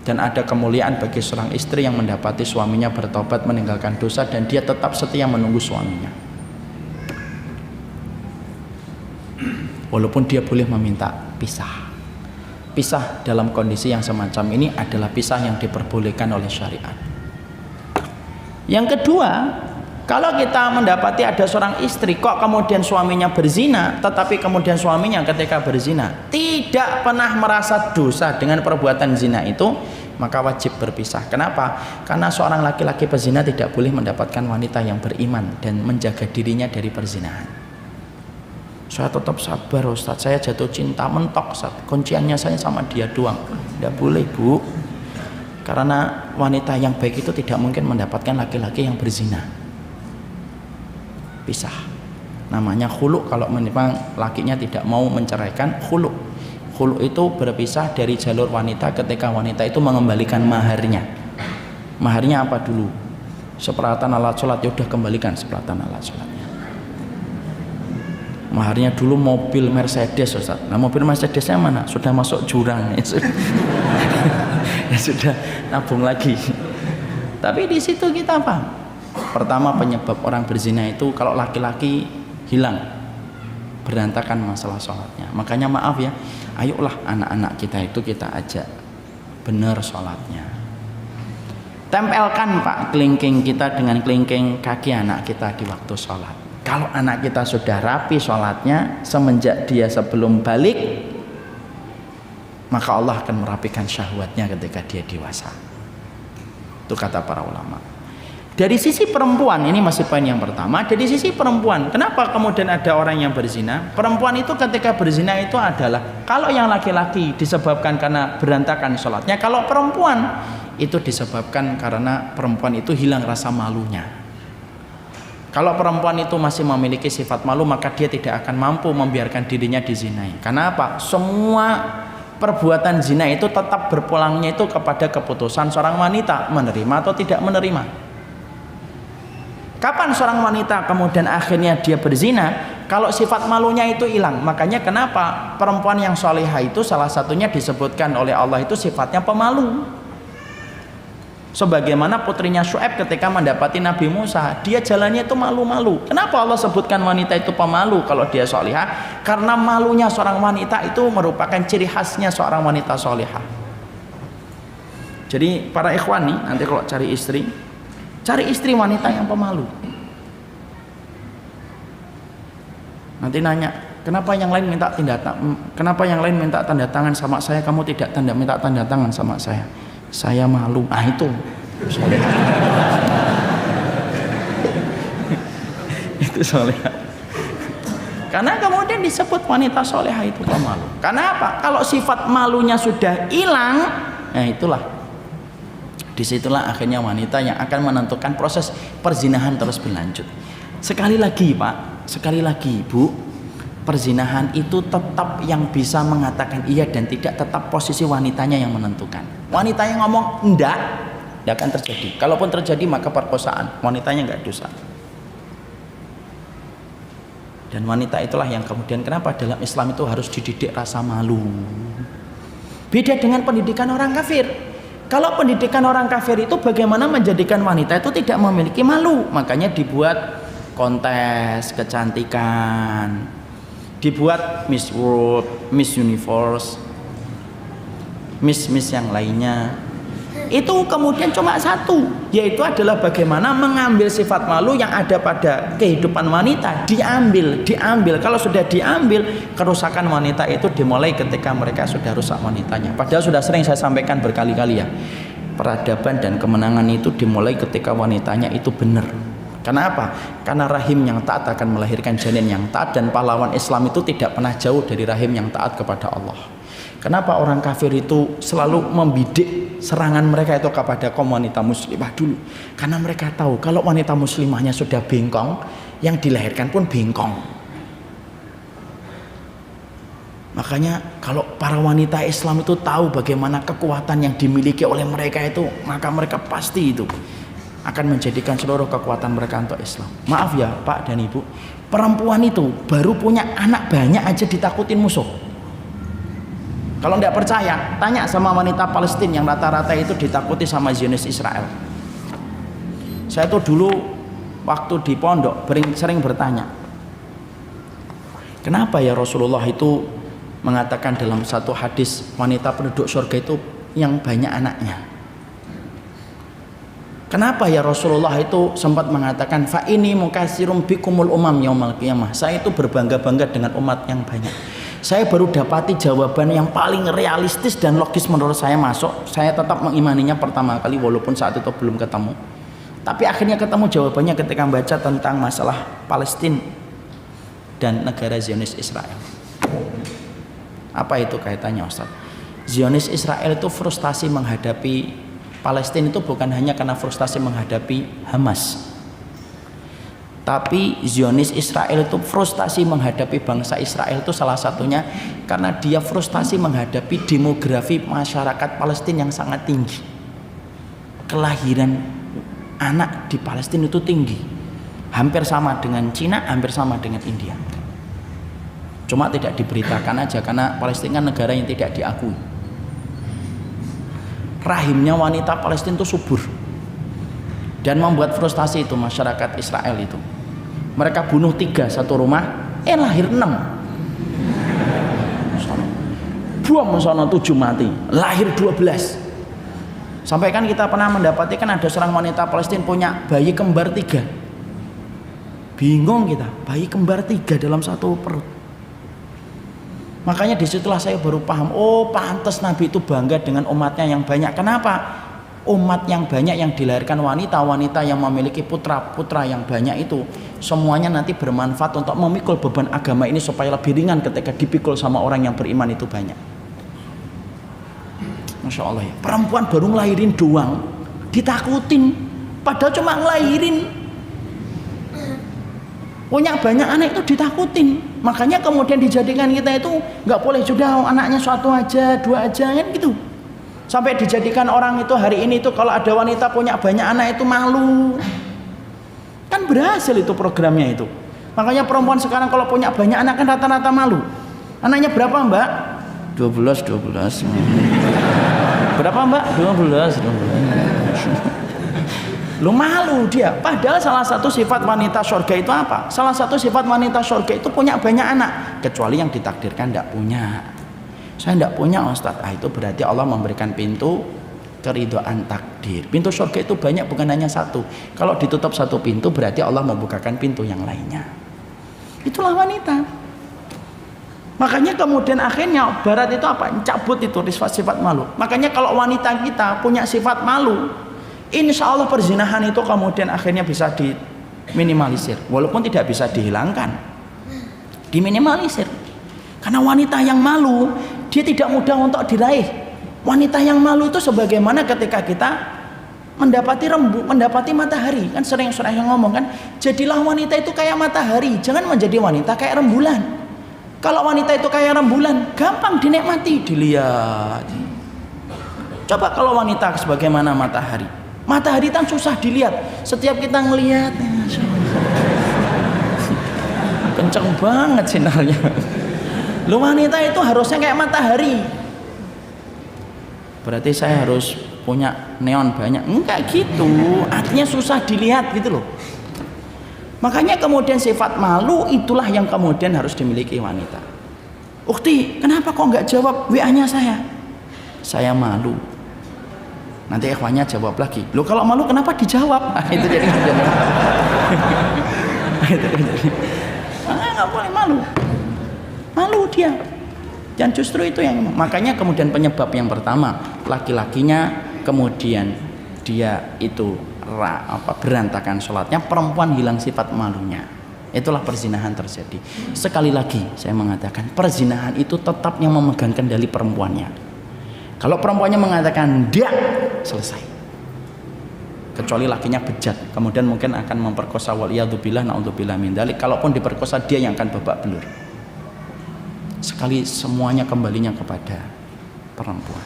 Dan ada kemuliaan bagi seorang istri yang mendapati suaminya bertaubat meninggalkan dosa dan dia tetap setia menunggu suaminya, walaupun dia boleh meminta pisah. Pisah dalam kondisi yang semacam ini adalah pisah yang diperbolehkan oleh syariat. Yang kedua, kalau kita mendapati ada seorang istri kok kemudian suaminya berzina, tetapi kemudian suaminya ketika berzina tidak pernah merasa dosa dengan perbuatan zina itu, maka wajib berpisah. Kenapa? Karena seorang laki-laki pezina tidak boleh mendapatkan wanita yang beriman dan menjaga dirinya dari perzinahan. Saya tetap sabar Ustaz, saya jatuh cinta mentok Ustaz, kunciannya saya sama dia doang. Tidak boleh Bu, karena wanita yang baik itu tidak mungkin mendapatkan laki-laki yang berzina. Pisah, namanya khulu. Kalau memang lakinya tidak mau menceraikan, khulu. Khulu itu berpisah dari jalur wanita ketika wanita itu mengembalikan maharnya. Maharnya apa dulu? Seperatan alat sholat, ya udah kembalikan seperatan alat sholatnya. Maharnya dulu mobil Mercedes Ustaz. Nah mobil Mercedesnya mana? Sudah masuk jurang ya sudah. Ya sudah nabung lagi. Tapi di situ kita apa? Pertama, penyebab orang berzina itu kalau laki-laki hilang, berantakan masalah sholatnya. Makanya maaf ya, ayolah anak-anak kita itu kita ajak benar sholatnya. Tempelkan Pak kelingking kita dengan kelingking kaki anak kita di waktu sholat. Kalau anak kita sudah rapi sholatnya semenjak dia sebelum balik, maka Allah akan merapikan syahwatnya ketika dia dewasa. Itu kata para ulama. Dari sisi perempuan, ini masih poin yang pertama. Dari sisi perempuan, kenapa kemudian ada orang yang berzina? Perempuan itu ketika berzina itu adalah, kalau yang laki-laki disebabkan karena berantakan sholatnya, kalau perempuan itu disebabkan karena perempuan itu hilang rasa malunya. Kalau perempuan itu masih memiliki sifat malu, maka dia tidak akan mampu membiarkan dirinya dizinai. Karena apa? Semua perbuatan zina itu tetap berpulangnya itu kepada keputusan seorang wanita, menerima atau tidak menerima. Kapan seorang wanita kemudian akhirnya dia berzina? Kalau sifat malunya itu hilang. Makanya kenapa perempuan yang solehah itu salah satunya disebutkan oleh Allah itu sifatnya pemalu. Sebagaimana putrinya Syuaib ketika mendapati Nabi Musa, dia jalannya itu malu-malu. Kenapa Allah sebutkan wanita itu pemalu kalau dia solehah? Karena malunya seorang wanita itu merupakan ciri khasnya seorang wanita solehah. Jadi para ikhwan nih, nanti kalau cari istri wanita yang pemalu. Nanti nanya, kenapa yang lain minta tanda tangan sama saya, kamu tidak minta tanda tangan sama saya? Saya malu. Ah itu soleh. Itu soleh. Karena kemudian disebut wanita soleha itu pemalu. Karena apa? Kalau sifat malunya sudah hilang, nah itulah. Disitulah akhirnya wanita yang akan menentukan proses perzinahan terus berlanjut. Sekali lagi Pak, sekali lagi Bu, perzinahan itu tetap yang bisa mengatakan iya dan tidak, tetap posisi wanitanya yang menentukan. Wanita yang ngomong enggak akan terjadi. Kalaupun terjadi maka perkosaan, wanitanya enggak dosa. Dan wanita itulah yang kemudian kenapa dalam Islam itu harus dididik rasa malu. Beda dengan pendidikan orang kafir. Kalau pendidikan orang kafir itu bagaimana menjadikan wanita itu tidak memiliki malu. Makanya dibuat kontes kecantikan, dibuat Miss World, Miss Universe, Miss yang lainnya. Itu kemudian cuma satu, yaitu adalah bagaimana mengambil sifat malu yang ada pada kehidupan wanita, diambil. Kalau sudah diambil, kerusakan wanita itu dimulai ketika mereka sudah rusak wanitanya. Padahal sudah sering saya sampaikan berkali-kali ya, peradaban dan kemenangan itu dimulai ketika wanitanya itu benar. Karena apa? Karena rahim yang taat akan melahirkan janin yang taat, dan pahlawan Islam itu tidak pernah jauh dari rahim yang taat kepada Allah. Kenapa orang kafir itu selalu membidik serangan mereka itu kepada kaum wanita muslimah dulu? Karena mereka tahu kalau wanita muslimahnya sudah bengkong, yang dilahirkan pun bengkong. Makanya kalau para wanita Islam itu tahu bagaimana kekuatan yang dimiliki oleh mereka itu, maka mereka pasti itu akan menjadikan seluruh kekuatan mereka untuk Islam. Maaf ya Pak dan Ibu, perempuan itu baru punya anak banyak aja ditakutin musuh. Kalau tidak percaya, tanya sama wanita Palestina yang rata-rata itu ditakuti sama Zionis Israel. Saya tuh dulu waktu di pondok sering bertanya, kenapa ya Rasulullah itu mengatakan dalam satu hadis wanita penduduk surga itu yang banyak anaknya? Kenapa ya Rasulullah itu sempat mengatakan fa ini mukatsirum bikumul umam yaumal qiyamah? Saya itu berbangga-bangga dengan umat yang banyak. Saya baru dapati jawaban yang paling realistis dan logis menurut saya masuk. Saya tetap mengimaninya pertama kali walaupun saat itu belum ketemu. Tapi akhirnya ketemu jawabannya ketika membaca tentang masalah Palestina dan negara Zionis Israel. Apa itu kaitannya Ustaz? Zionis Israel itu frustasi menghadapi Palestina itu bukan hanya karena frustasi menghadapi Hamas. Tapi Zionis Israel itu frustasi menghadapi bangsa Israel itu salah satunya karena dia frustasi menghadapi demografi masyarakat Palestina yang sangat tinggi. Kelahiran anak di Palestina itu tinggi, hampir sama dengan Cina, hampir sama dengan India. Cuma tidak diberitakan aja karena Palestina negara yang tidak diakui. Rahimnya wanita Palestina itu subur dan membuat frustasi itu masyarakat Israel itu. Mereka bunuh 3 satu rumah, lahir 6. Buang sana 7 mati, lahir 12. Sampai kan kita pernah mendapati kan ada seorang wanita Palestina punya bayi kembar 3. Bingung kita, bayi kembar 3 dalam satu perut. Makanya disitulah saya baru paham, oh pantas Nabi itu bangga dengan umatnya yang banyak. Kenapa? Umat yang banyak yang dilahirkan wanita yang memiliki putra yang banyak itu semuanya nanti bermanfaat untuk memikul beban agama ini supaya lebih ringan ketika dipikul sama orang yang beriman itu banyak. Masya Allah ya, perempuan baru ngelahirin doang ditakutin, padahal cuma ngelahirin, punya banyak anak itu ditakutin. Makanya kemudian dijadikan kita itu nggak boleh juga anaknya satu aja, 2 aja kan gitu. Sampai dijadikan orang itu hari ini itu kalau ada wanita punya banyak anak itu malu. Kan Kan berhasil itu programnya itu. Makanya perempuan sekarang kalau punya banyak anak kan rata-rata malu. Anaknya berapa Mbak? 12. Berapa Mbak? 12. Lu malu dia. Padahal salah satu sifat wanita surga itu apa? Salah satu sifat wanita surga itu punya banyak anak. Kecuali yang ditakdirkan tidak punya. Saya tidak punya Ustaz. Itu berarti Allah memberikan pintu keridhaan takdir. Pintu surga itu banyak, bukan hanya satu. Kalau ditutup satu pintu berarti Allah membukakan pintu yang lainnya. Itulah wanita. Makanya kemudian akhirnya barat itu apa? Cabut itu sifat malu. Makanya kalau wanita kita punya sifat malu, insya Allah perzinahan itu kemudian akhirnya bisa diminimalisir. Walaupun tidak bisa dihilangkan, diminimalisir. Karena wanita yang malu, dia tidak mudah untuk diraih. Wanita yang malu itu sebagaimana ketika kita mendapati matahari. Kan sering yang ngomong kan, jadilah wanita itu kayak matahari, jangan menjadi wanita kayak rembulan. Kalau wanita itu kayak rembulan, gampang dinikmati, dilihat. Coba kalau wanita sebagaimana matahari. Matahari kan susah dilihat. Setiap kita ngelihat, kenceng banget sinarnya. Lu wanita itu harusnya kayak matahari. Berarti saya harus punya neon banyak. Enggak gitu. Artinya susah dilihat gitu loh. Makanya kemudian sifat malu itulah yang kemudian harus dimiliki wanita. Ukti, kenapa kok nggak jawab WA-nya saya? Saya malu. Nanti ikhwannya jawab lagi. Loh kalau malu kenapa dijawab? Itu jadi nggak boleh malu. Malu dia. Dan justru itu yang makanya kemudian penyebab yang pertama, laki-lakinya kemudian dia itu berantakan sholatnya, perempuan hilang sifat malunya. Itulah perzinahan terjadi. Sekali lagi saya mengatakan, perzinahan itu tetap yang memegang kendali perempuannya. Kalau perempuannya mengatakan dia, selesai. Kecuali lakinya bejat, kemudian mungkin akan memperkosa, waliyadzubillah, naudzubillah min dzalik. Kalaupun diperkosa, dia yang akan babak belur. Sekali semuanya kembalinya kepada perempuan.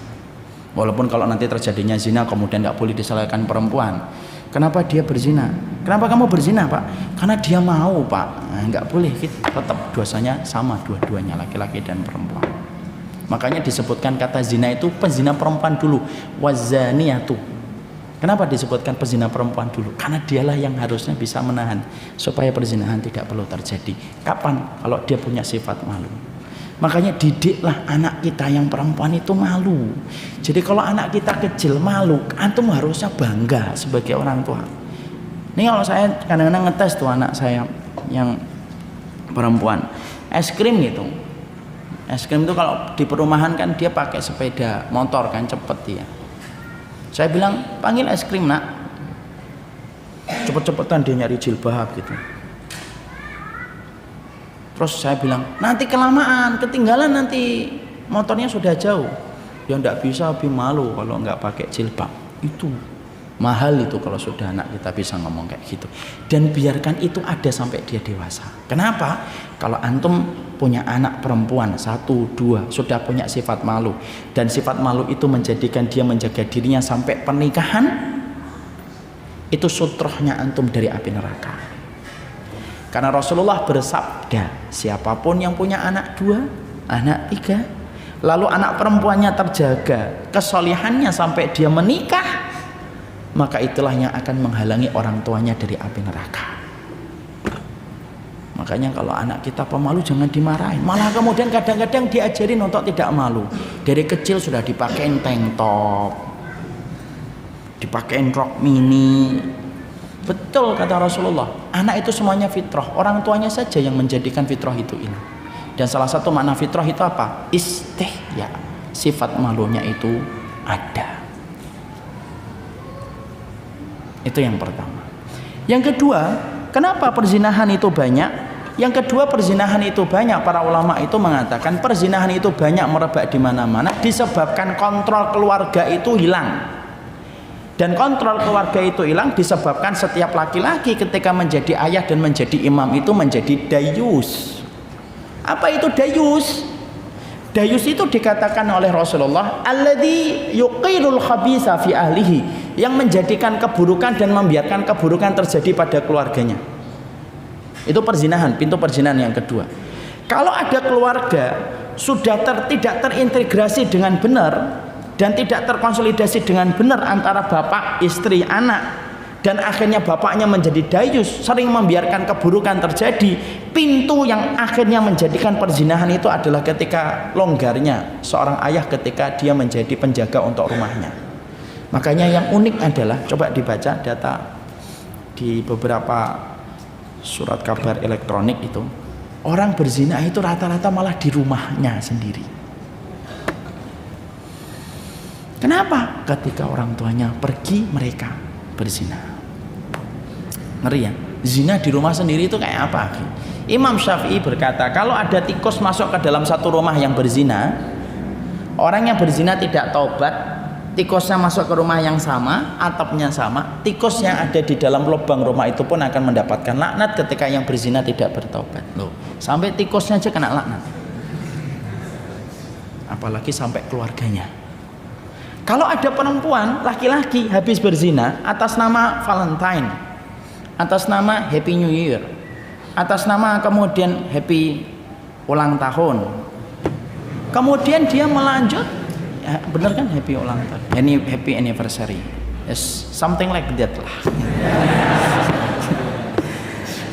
Walaupun kalau nanti terjadinya zina kemudian tidak boleh disalahkan perempuan. Kenapa dia berzina? Kenapa kamu berzina Pak? Karena dia mau Pak. Nah, nggak boleh, tetap dosanya sama dua-duanya, laki-laki dan perempuan. Makanya disebutkan kata zina itu pezina perempuan dulu, wazaniyatu. Kenapa disebutkan pezina perempuan dulu? Karena dialah yang harusnya bisa menahan supaya perzinahan tidak perlu terjadi. Kapan? Kalau dia punya sifat malu. Makanya didiklah anak kita yang perempuan itu malu. Jadi kalau anak kita kecil malu, antum harusnya bangga sebagai orang tua. Ini kalau saya kadang-kadang ngetes tuh anak saya yang perempuan, es krim gitu. Es krim itu kalau di perumahan kan dia pakai sepeda motor kan, cepet dia. Saya bilang panggil es krim nak. Cepet-cepetan dia nyari jilbab gitu. Terus saya bilang, nanti kelamaan, ketinggalan nanti motornya sudah jauh. Ya enggak bisa, lebih malu kalau enggak pakai jilbab. Itu mahal itu kalau sudah anak kita bisa ngomong kayak gitu. Dan biarkan itu ada sampai dia dewasa. Kenapa? Kalau antum punya anak perempuan 1, 2 sudah punya sifat malu, dan sifat malu itu menjadikan dia menjaga dirinya sampai pernikahan, itu sutrohnya antum dari api neraka. Karena Rasulullah bersabda, siapapun yang punya anak 2, anak 3, lalu anak perempuannya terjaga kesolihannya sampai dia menikah, maka itulah yang akan menghalangi orang tuanya dari api neraka. Makanya kalau anak kita pemalu jangan dimarahin, malah kemudian kadang-kadang diajarin untuk tidak malu. Dari kecil sudah dipakein tank top, dipakein rok mini. Betul kata Rasulullah, anak itu semuanya fitrah, orang tuanya saja yang menjadikan fitrah itu hilang. Dan salah satu makna fitrah itu apa? Istihya, sifat malunya itu ada. Itu yang pertama. Yang kedua, kenapa perzinahan itu banyak? Yang kedua, perzinahan itu banyak, para ulama itu mengatakan perzinahan itu banyak merebak di mana-mana disebabkan kontrol keluarga itu hilang. Dan kontrol keluarga itu hilang disebabkan setiap laki-laki ketika menjadi ayah dan menjadi imam itu menjadi dayus. Apa itu dayus? Dayus itu dikatakan oleh Rasulullah, alladzi yuqilul khabitha fi ahlihi, yang menjadikan keburukan dan membiarkan keburukan terjadi pada keluarganya. Itu perzinahan, pintu perzinahan yang kedua. Kalau ada keluarga sudah tidak terintegrasi dengan benar dan tidak terkonsolidasi dengan benar antara bapak, istri, anak, dan akhirnya bapaknya menjadi dayus, sering membiarkan keburukan terjadi, pintu yang akhirnya menjadikan perzinahan itu adalah ketika longgarnya seorang ayah ketika dia menjadi penjaga untuk rumahnya. Makanya yang unik adalah, coba dibaca data di beberapa surat kabar elektronik itu, orang berzina itu rata-rata malah di rumahnya sendiri. Kenapa? Ketika orang tuanya pergi, mereka berzina. Ngeri ya? Zina di rumah sendiri itu kayak apa? Imam Syafi'i berkata, kalau ada tikus masuk ke dalam satu rumah yang berzina, orang yang berzina tidak taubat, tikusnya masuk ke rumah yang sama, atapnya sama, tikus yang ada di dalam lubang rumah itu pun akan mendapatkan laknat ketika yang berzina tidak bertaubat. Loh, sampai tikusnya aja kena laknat, apalagi sampai keluarganya. Kalau ada perempuan, laki-laki habis berzina atas nama Valentine, atas nama Happy New Year, atas nama kemudian Happy ulang tahun, kemudian dia melanjut, ya, bener kan Happy ulang tahun, Happy anniversary, yes, something like that lah.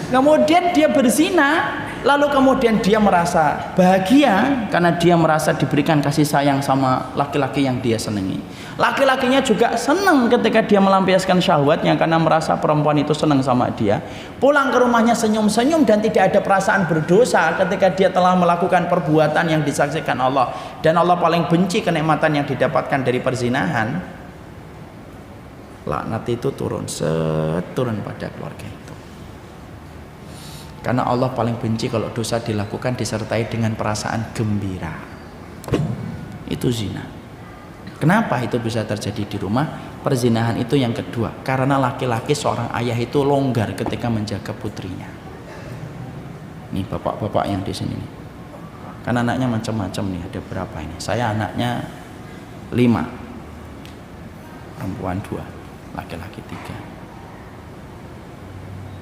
Kemudian dia berzina, lalu kemudian dia merasa bahagia karena dia merasa diberikan kasih sayang sama laki-laki yang dia senangi. Laki-lakinya juga senang ketika dia melampiaskan syahwatnya karena merasa perempuan itu senang sama dia. Pulang ke rumahnya senyum-senyum dan tidak ada perasaan berdosa ketika dia telah melakukan perbuatan yang disaksikan Allah. Dan Allah paling benci kenikmatan yang didapatkan dari perzinahan. Laknat itu turun pada keluarga itu. Karena Allah paling benci kalau dosa dilakukan disertai dengan perasaan gembira. Itu zina. Kenapa itu bisa terjadi di rumah? Perzinahan itu yang kedua, karena laki-laki seorang ayah itu longgar ketika menjaga putrinya. Nih bapak-bapak yang di sini nih. Kan anaknya macam-macam nih, ada berapa ini? Saya anaknya 5. Perempuan 2, laki-laki 3.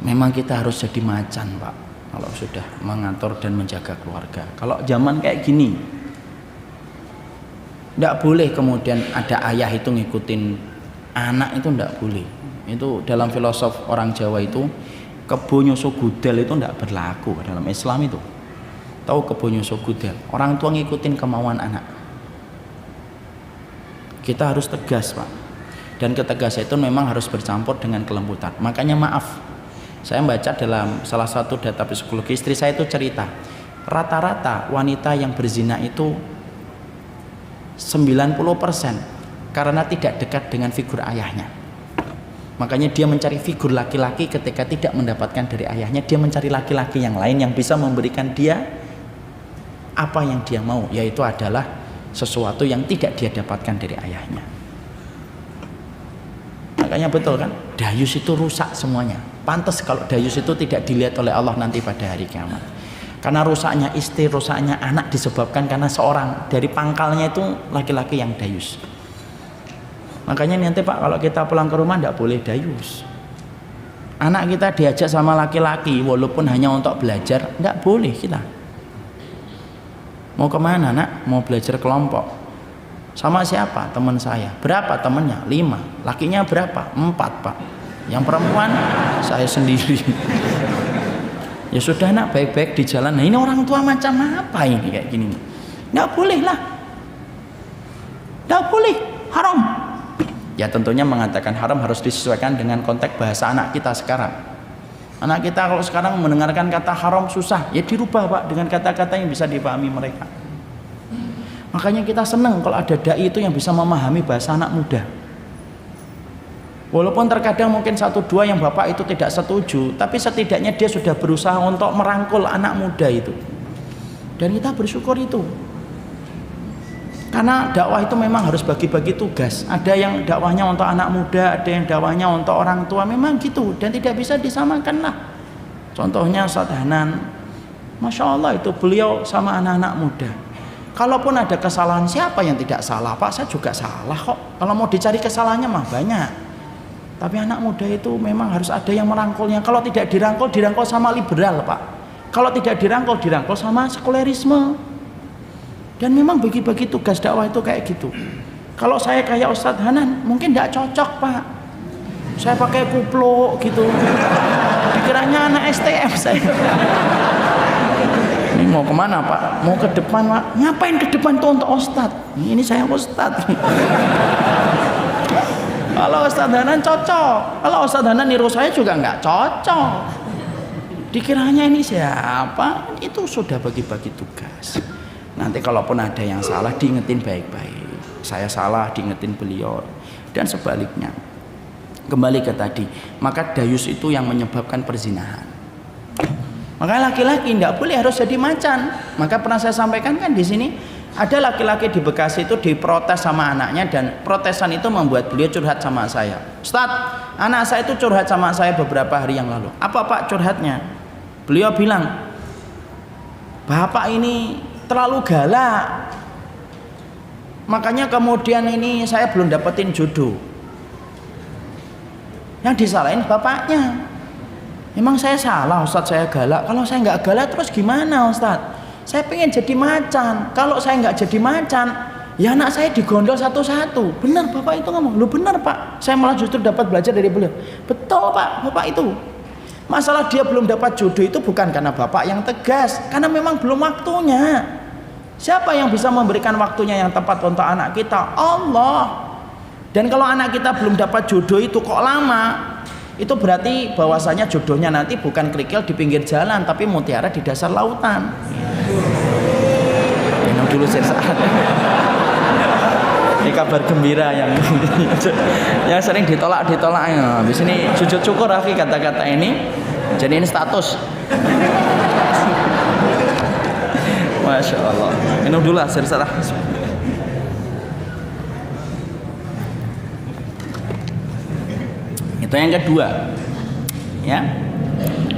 Memang kita harus jadi macan, Pak, kalau sudah mengatur dan menjaga keluarga. Kalau zaman kayak gini, tidak boleh kemudian ada ayah itu ngikutin anak, itu tidak boleh. Itu dalam filosof orang Jawa itu, kebo nyusu gudel itu tidak berlaku dalam Islam itu. Tahu kebo nyusu gudel? Orang tua ngikutin kemauan anak. Kita harus tegas, Pak. Dan ketegasan itu memang harus bercampur dengan kelembutan. Makanya maaf, saya baca dalam salah satu data psikologi, istri saya itu cerita, rata-rata wanita yang berzina itu 90% karena tidak dekat dengan figur ayahnya. Makanya dia mencari figur laki-laki ketika tidak mendapatkan dari ayahnya, dia mencari laki-laki yang lain yang bisa memberikan dia apa yang dia mau, yaitu adalah sesuatu yang tidak dia dapatkan dari ayahnya. Makanya betul kan, dayus itu rusak semuanya. Pantas kalau dayus itu tidak dilihat oleh Allah nanti pada hari kiamat. Karena rusaknya istri, rusaknya anak disebabkan karena seorang dari pangkalnya itu laki-laki yang dayus. Makanya nanti Pak, kalau kita pulang ke rumah tidak boleh dayus. Anak kita diajak sama laki-laki walaupun hanya untuk belajar, tidak boleh kita. Mau kemana nak? Mau belajar kelompok. Sama siapa? Teman saya. Berapa temannya? 5. Lakinya berapa? 4 Pak. Yang perempuan saya sendiri. Ya sudah nak, baik-baik di jalan. Nah ini orang tua macam apa ini kayak gini? Nggak boleh lah. Nggak boleh, haram. Ya tentunya mengatakan haram harus disesuaikan dengan konteks bahasa anak kita sekarang. Anak kita kalau sekarang mendengarkan kata haram susah, ya dirubah Pak dengan kata-kata yang bisa dipahami mereka. Makanya kita senang kalau ada dai itu yang bisa memahami bahasa anak muda. Walaupun terkadang mungkin 1-2 yang bapak itu tidak setuju, tapi setidaknya dia sudah berusaha untuk merangkul anak muda itu. Dan kita bersyukur itu. Karena dakwah itu memang harus bagi-bagi tugas. Ada yang dakwahnya untuk anak muda, ada yang dakwahnya untuk orang tua, memang gitu. Dan tidak bisa disamakan lah. Contohnya Ustaz Hanan, Masya Allah itu beliau sama anak-anak muda. Kalaupun ada kesalahan, siapa yang tidak salah? Pak, saya juga salah kok. Kalau mau dicari kesalahannya mah banyak. Tapi anak muda itu memang harus ada yang merangkulnya. Kalau tidak dirangkul, dirangkul sama liberal, Pak. Kalau tidak dirangkul, dirangkul sama sekulerisme. Dan memang bagi-bagi tugas dakwah itu kayak gitu. Kalau saya kayak Ustadz Hanan, mungkin tidak cocok, Pak. Saya pakai kupluk gitu. Dikiranya anak STM saya. Ini mau kemana, Pak? Mau ke depan, Pak? Ngapain ke depan tuh untuk Ustadz? Ini saya Ustadz. Kalau Ustadz Hanan cocok, kalau Ustadz Hanan niru saya juga nggak cocok. Dikiranya ini siapa? Itu sudah bagi-bagi tugas. Nanti kalaupun ada yang salah, diingetin baik-baik. Saya salah, diingetin beliau. Dan sebaliknya. Kembali ke tadi, maka dayus itu yang menyebabkan perzinahan. Maka laki-laki nggak boleh harus jadi macan. Maka pernah saya sampaikan kan di sini. Ada laki-laki di Bekasi itu diprotes sama anaknya, dan protesan itu membuat beliau curhat sama saya. Ustadz, anak saya itu curhat sama saya beberapa hari yang lalu. Apa Pak curhatnya? Beliau bilang, Bapak ini terlalu galak. Makanya kemudian ini saya belum dapetin jodoh. Yang disalahin bapaknya. Emang saya salah Ustadz, saya galak? Kalau saya nggak galak terus gimana Ustadz? Saya pengen jadi macan. Kalau saya nggak jadi macan, ya anak saya digondol satu-satu. Benar Bapak itu ngomong. Lu benar Pak. Saya malah justru dapat belajar dari beliau. Betul Pak, Bapak itu. Masalah dia belum dapat jodoh itu bukan karena Bapak yang tegas, karena memang belum waktunya. Siapa yang bisa memberikan waktunya yang tepat untuk anak kita? Allah. Dan kalau anak kita belum dapat jodoh itu kok lama, itu berarti bahwasanya jodohnya nanti bukan kerikil di pinggir jalan, tapi mutiara di dasar lautan. Minum dulu sesaat. Ini kabar gembira yang sering ditolak ya. Habis ini sujud syukur Rafi kata-kata ini. Jadi ini status. Masya Allah. Minum dulu lah sesaat. Itu yang kedua, ya.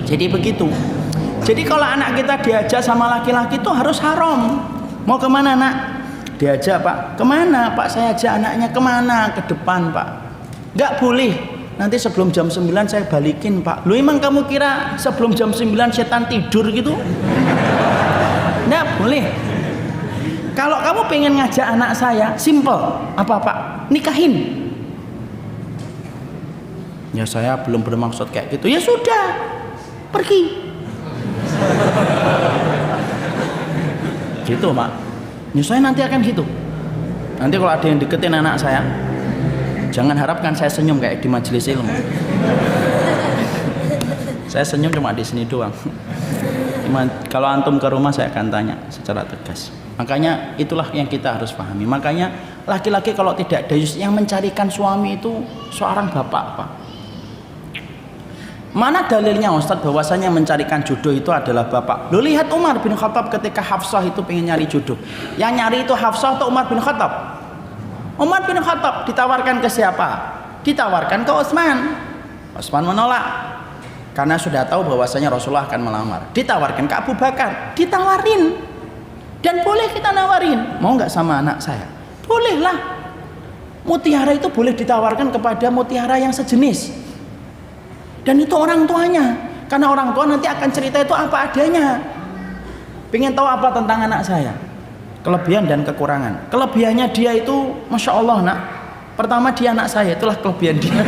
Jadi begitu. Jadi kalau anak kita diajak sama laki-laki itu harus haram. Mau kemana nak? Diajak Pak. Kemana Pak? Saya ajak anaknya kemana? Ke depan Pak. Nggak boleh. Nanti sebelum jam 9 saya balikin Pak. Lu emang kamu kira sebelum jam 9 setan tidur gitu? Nggak boleh. Kalau kamu pengen ngajak anak saya, simple. Apa Pak? Nikahin. Ya saya belum bermaksud kayak gitu. Ya sudah, pergi. Gitu Pak. Ya saya nanti akan gitu. Nanti kalau ada yang deketin anak saya, jangan harapkan saya senyum kayak di majelis ilmu. Saya senyum cuma di sini doang. Kalau antum ke rumah saya akan tanya secara tegas. Makanya itulah yang kita harus pahami. Makanya laki-laki kalau tidak dayus, yang mencarikan suami itu seorang bapak Pak. Mana dalilnya Ustadz bahwasanya mencarikan jodoh itu adalah bapak? Lu lihat Umar bin Khattab ketika Hafsah itu pengen nyari jodoh. Yang nyari itu Hafsah atau Umar bin Khattab? Umar bin Khattab. Ditawarkan ke siapa? Ditawarkan ke Utsman. Utsman menolak karena sudah tahu bahwasanya Rasulullah akan melamar. Ditawarkan ke Abu Bakar. Ditawarin. Dan boleh kita nawarin. Mau nggak sama anak saya? Bolehlah. Mutiara itu boleh ditawarkan kepada mutiara yang sejenis. Dan itu orang tuanya, karena orang tua nanti akan cerita itu apa adanya. Pengen tahu apa tentang anak saya, kelebihan dan kekurangan. Kelebihannya dia itu, masya Allah nak. Pertama dia anak saya, itulah kelebihan dia.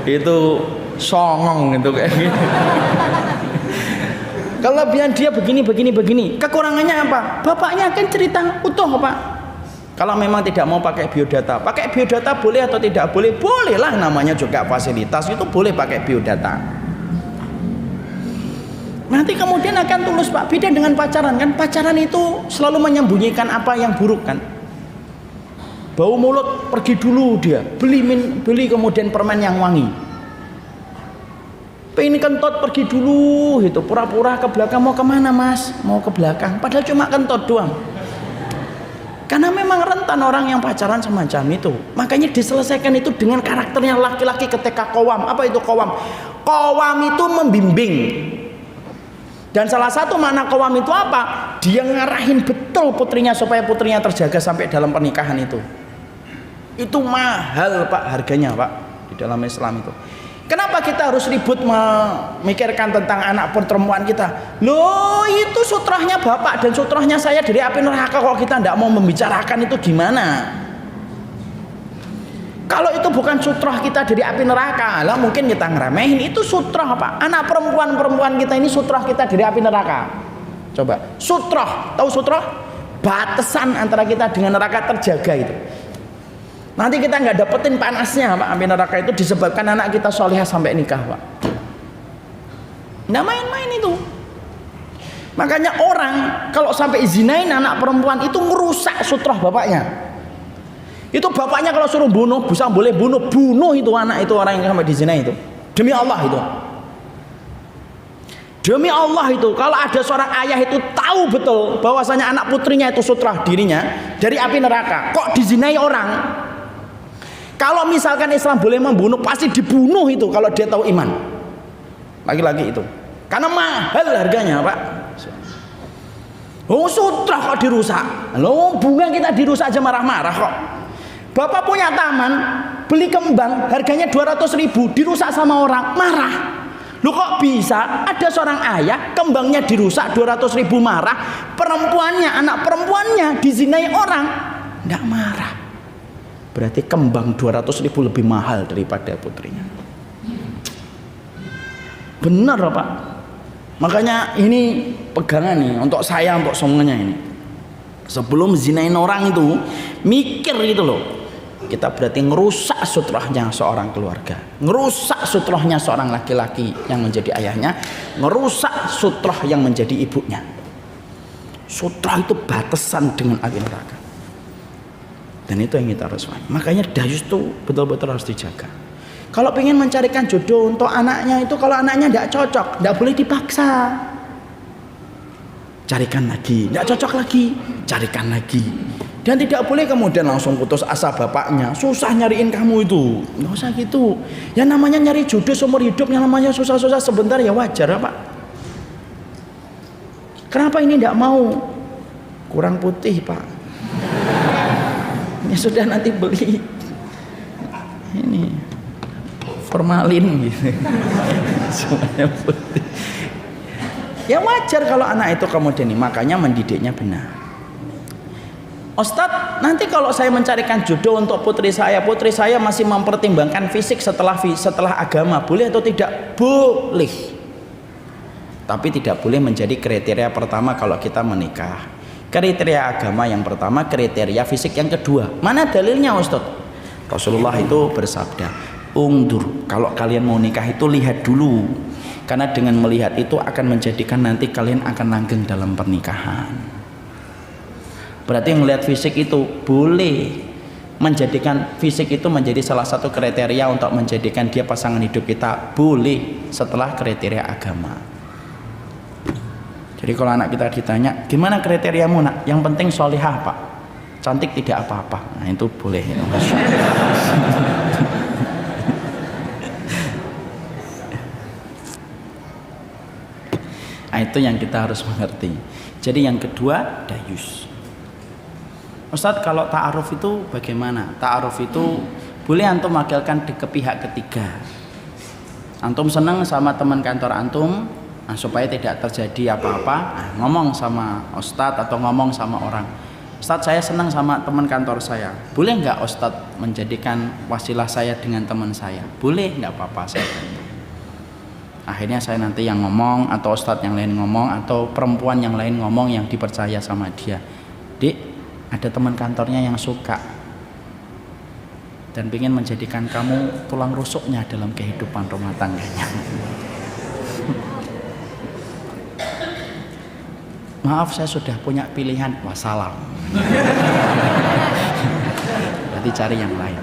Itu songong gitu kayak gitu. Kelebihan dia begini. Kekurangannya apa? Bapaknya akan cerita utuh Pak. Kalau memang tidak mau pakai biodata boleh atau tidak boleh? Bolehlah, namanya juga fasilitas, itu boleh pakai biodata. Nanti kemudian akan tulus Pak. Beda dengan pacaran kan? Pacaran itu selalu menyembunyikan apa yang buruk kan? Bau mulut pergi dulu dia, beli kemudian permen yang wangi. Pengen kentut pergi dulu, itu pura-pura ke belakang. Mau kemana Mas? Mau ke belakang. Padahal cuma kentut doang. Karena memang rentan orang yang pacaran semacam itu. Makanya diselesaikan itu dengan karakternya laki-laki ketika qawam. Apa itu qawam? Qawam itu membimbing. Dan salah satu makna qawam itu apa? Dia ngarahin betul putrinya supaya putrinya terjaga sampai dalam pernikahan itu. Itu mahal Pak harganya Pak di dalam Islam itu. Kenapa kita harus ribut memikirkan tentang anak perempuan kita? Loh, itu sutrahnya bapak dan sutrahnya saya dari api neraka, kok kita tidak mau membicarakan itu gimana? Kalau itu bukan sutrah kita dari api neraka, lah mungkin kita ngeremehin. Itu sutrah Pak. Anak perempuan kita ini sutrah kita dari api neraka. Coba, sutrah, tahu sutrah? Batasan antara kita dengan neraka terjaga itu. Nanti kita nggak dapetin panasnya Pak, api neraka itu disebabkan anak kita solehah sampai nikah Pak. Nggak main-main itu. Makanya orang kalau sampai izinain anak perempuan itu ngerusak sutrah bapaknya. Itu bapaknya kalau suruh bunuh, bisa boleh bunuh itu anak itu, orang yang sampai dizinain itu. Demi Allah itu. Demi Allah itu, kalau ada seorang ayah itu tahu betul bahwasanya anak putrinya itu sutrah dirinya dari api neraka, kok dizinai orang? Kalau misalkan Islam boleh membunuh, pasti dibunuh itu kalau dia tahu iman. Lagi-lagi itu. Karena mahal harganya, Pak. Oh, sutrah kok dirusak. Loh, bunga kita dirusak aja marah-marah kok. Bapak punya taman, beli kembang, harganya 200.000, dirusak sama orang, marah. Lu kok bisa ada seorang ayah kembangnya dirusak 200.000 marah, perempuannya, anak perempuannya dizinai orang nggak marah? Berarti kembang 200.000 lebih mahal daripada putrinya. Benar Pak. Makanya ini pegangan nih untuk saya, untuk semuanya ini. Sebelum zinain orang itu mikir gitu loh. Kita berarti ngerusak sutrahnya seorang keluarga, ngerusak sutrahnya seorang laki-laki yang menjadi ayahnya, ngerusak sutrah yang menjadi ibunya. Sutrah itu batasan dengan api neraka, dan itu yang kita harus pahami. Makanya dayus itu betul-betul harus dijaga. Kalau ingin mencarikan jodoh untuk anaknya itu, kalau anaknya tidak cocok, tidak boleh dipaksa. Carikan lagi, tidak cocok lagi, carikan lagi. Dan tidak boleh kemudian langsung putus asa bapaknya. Susah nyariin kamu itu, nggak usah gitu. Ya namanya nyari jodoh seumur hidup, yang namanya susah-susah sebentar ya wajar Pak. Kenapa ini tidak mau? Kurang putih Pak. Ya sudah, nanti beli ini formalin gitu. Semuanya putih. Ya wajar kalau anak itu kemudian ini, makanya mendidiknya benar. Ustadz, nanti kalau saya mencarikan jodoh untuk putri saya masih mempertimbangkan fisik setelah agama, boleh atau tidak? Boleh. Tapi tidak boleh menjadi kriteria pertama kalau kita menikah. Kriteria agama yang pertama, kriteria fisik yang kedua. Mana dalilnya Ustadz? Rasulullah itu bersabda, "Ungdur, kalau kalian mau nikah itu lihat dulu. Karena dengan melihat itu akan menjadikan nanti kalian akan langgeng dalam pernikahan." Berarti melihat fisik itu boleh menjadikan fisik itu menjadi salah satu kriteria untuk menjadikan dia pasangan hidup kita, boleh setelah kriteria agama. Jadi kalau anak kita ditanya, gimana kriteriamu nak? Yang penting solihah Pak, cantik tidak apa-apa. Nah itu boleh ya. Nah itu yang kita harus mengerti. Jadi yang kedua, dayus. Ustadz, kalau ta'aruf itu bagaimana? Ta'aruf itu boleh antum wakilkan ke pihak ketiga. Antum senang sama teman kantor antum, nah, supaya tidak terjadi apa-apa, nah, ngomong sama ustadz atau ngomong sama orang. Ustadz, saya senang sama teman kantor saya. Boleh nggak Ustadz menjadikan wasilah saya dengan teman saya? Boleh, nggak apa-apa saya. Akhirnya saya nanti yang ngomong, atau ustadz yang lain ngomong, atau perempuan yang lain ngomong yang dipercaya sama dia. Dik, ada teman kantornya yang suka dan ingin menjadikan kamu tulang rusuknya dalam kehidupan rumah tangganya. Maaf, saya sudah punya pilihan. Wassalam. Berarti cari yang lain.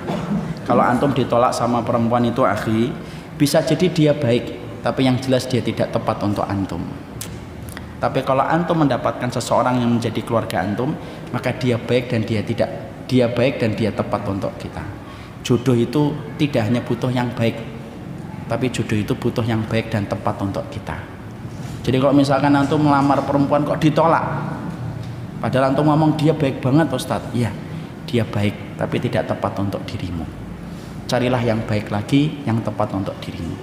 Kalau antum ditolak sama perempuan itu, akhi, bisa jadi dia baik, tapi yang jelas dia tidak tepat untuk antum. Tapi kalau antum mendapatkan seseorang yang menjadi keluarga antum, maka dia baik dan dia baik dan dia tepat untuk kita. Jodoh itu tidak hanya butuh yang baik, tapi jodoh itu butuh yang baik dan tepat untuk kita. Jadi kalau misalkan antum melamar perempuan kok ditolak, Padahal antum ngomong dia baik banget Ustadz. Iya, dia baik, tapi tidak tepat untuk dirimu. Carilah yang baik lagi, yang tepat untuk dirimu.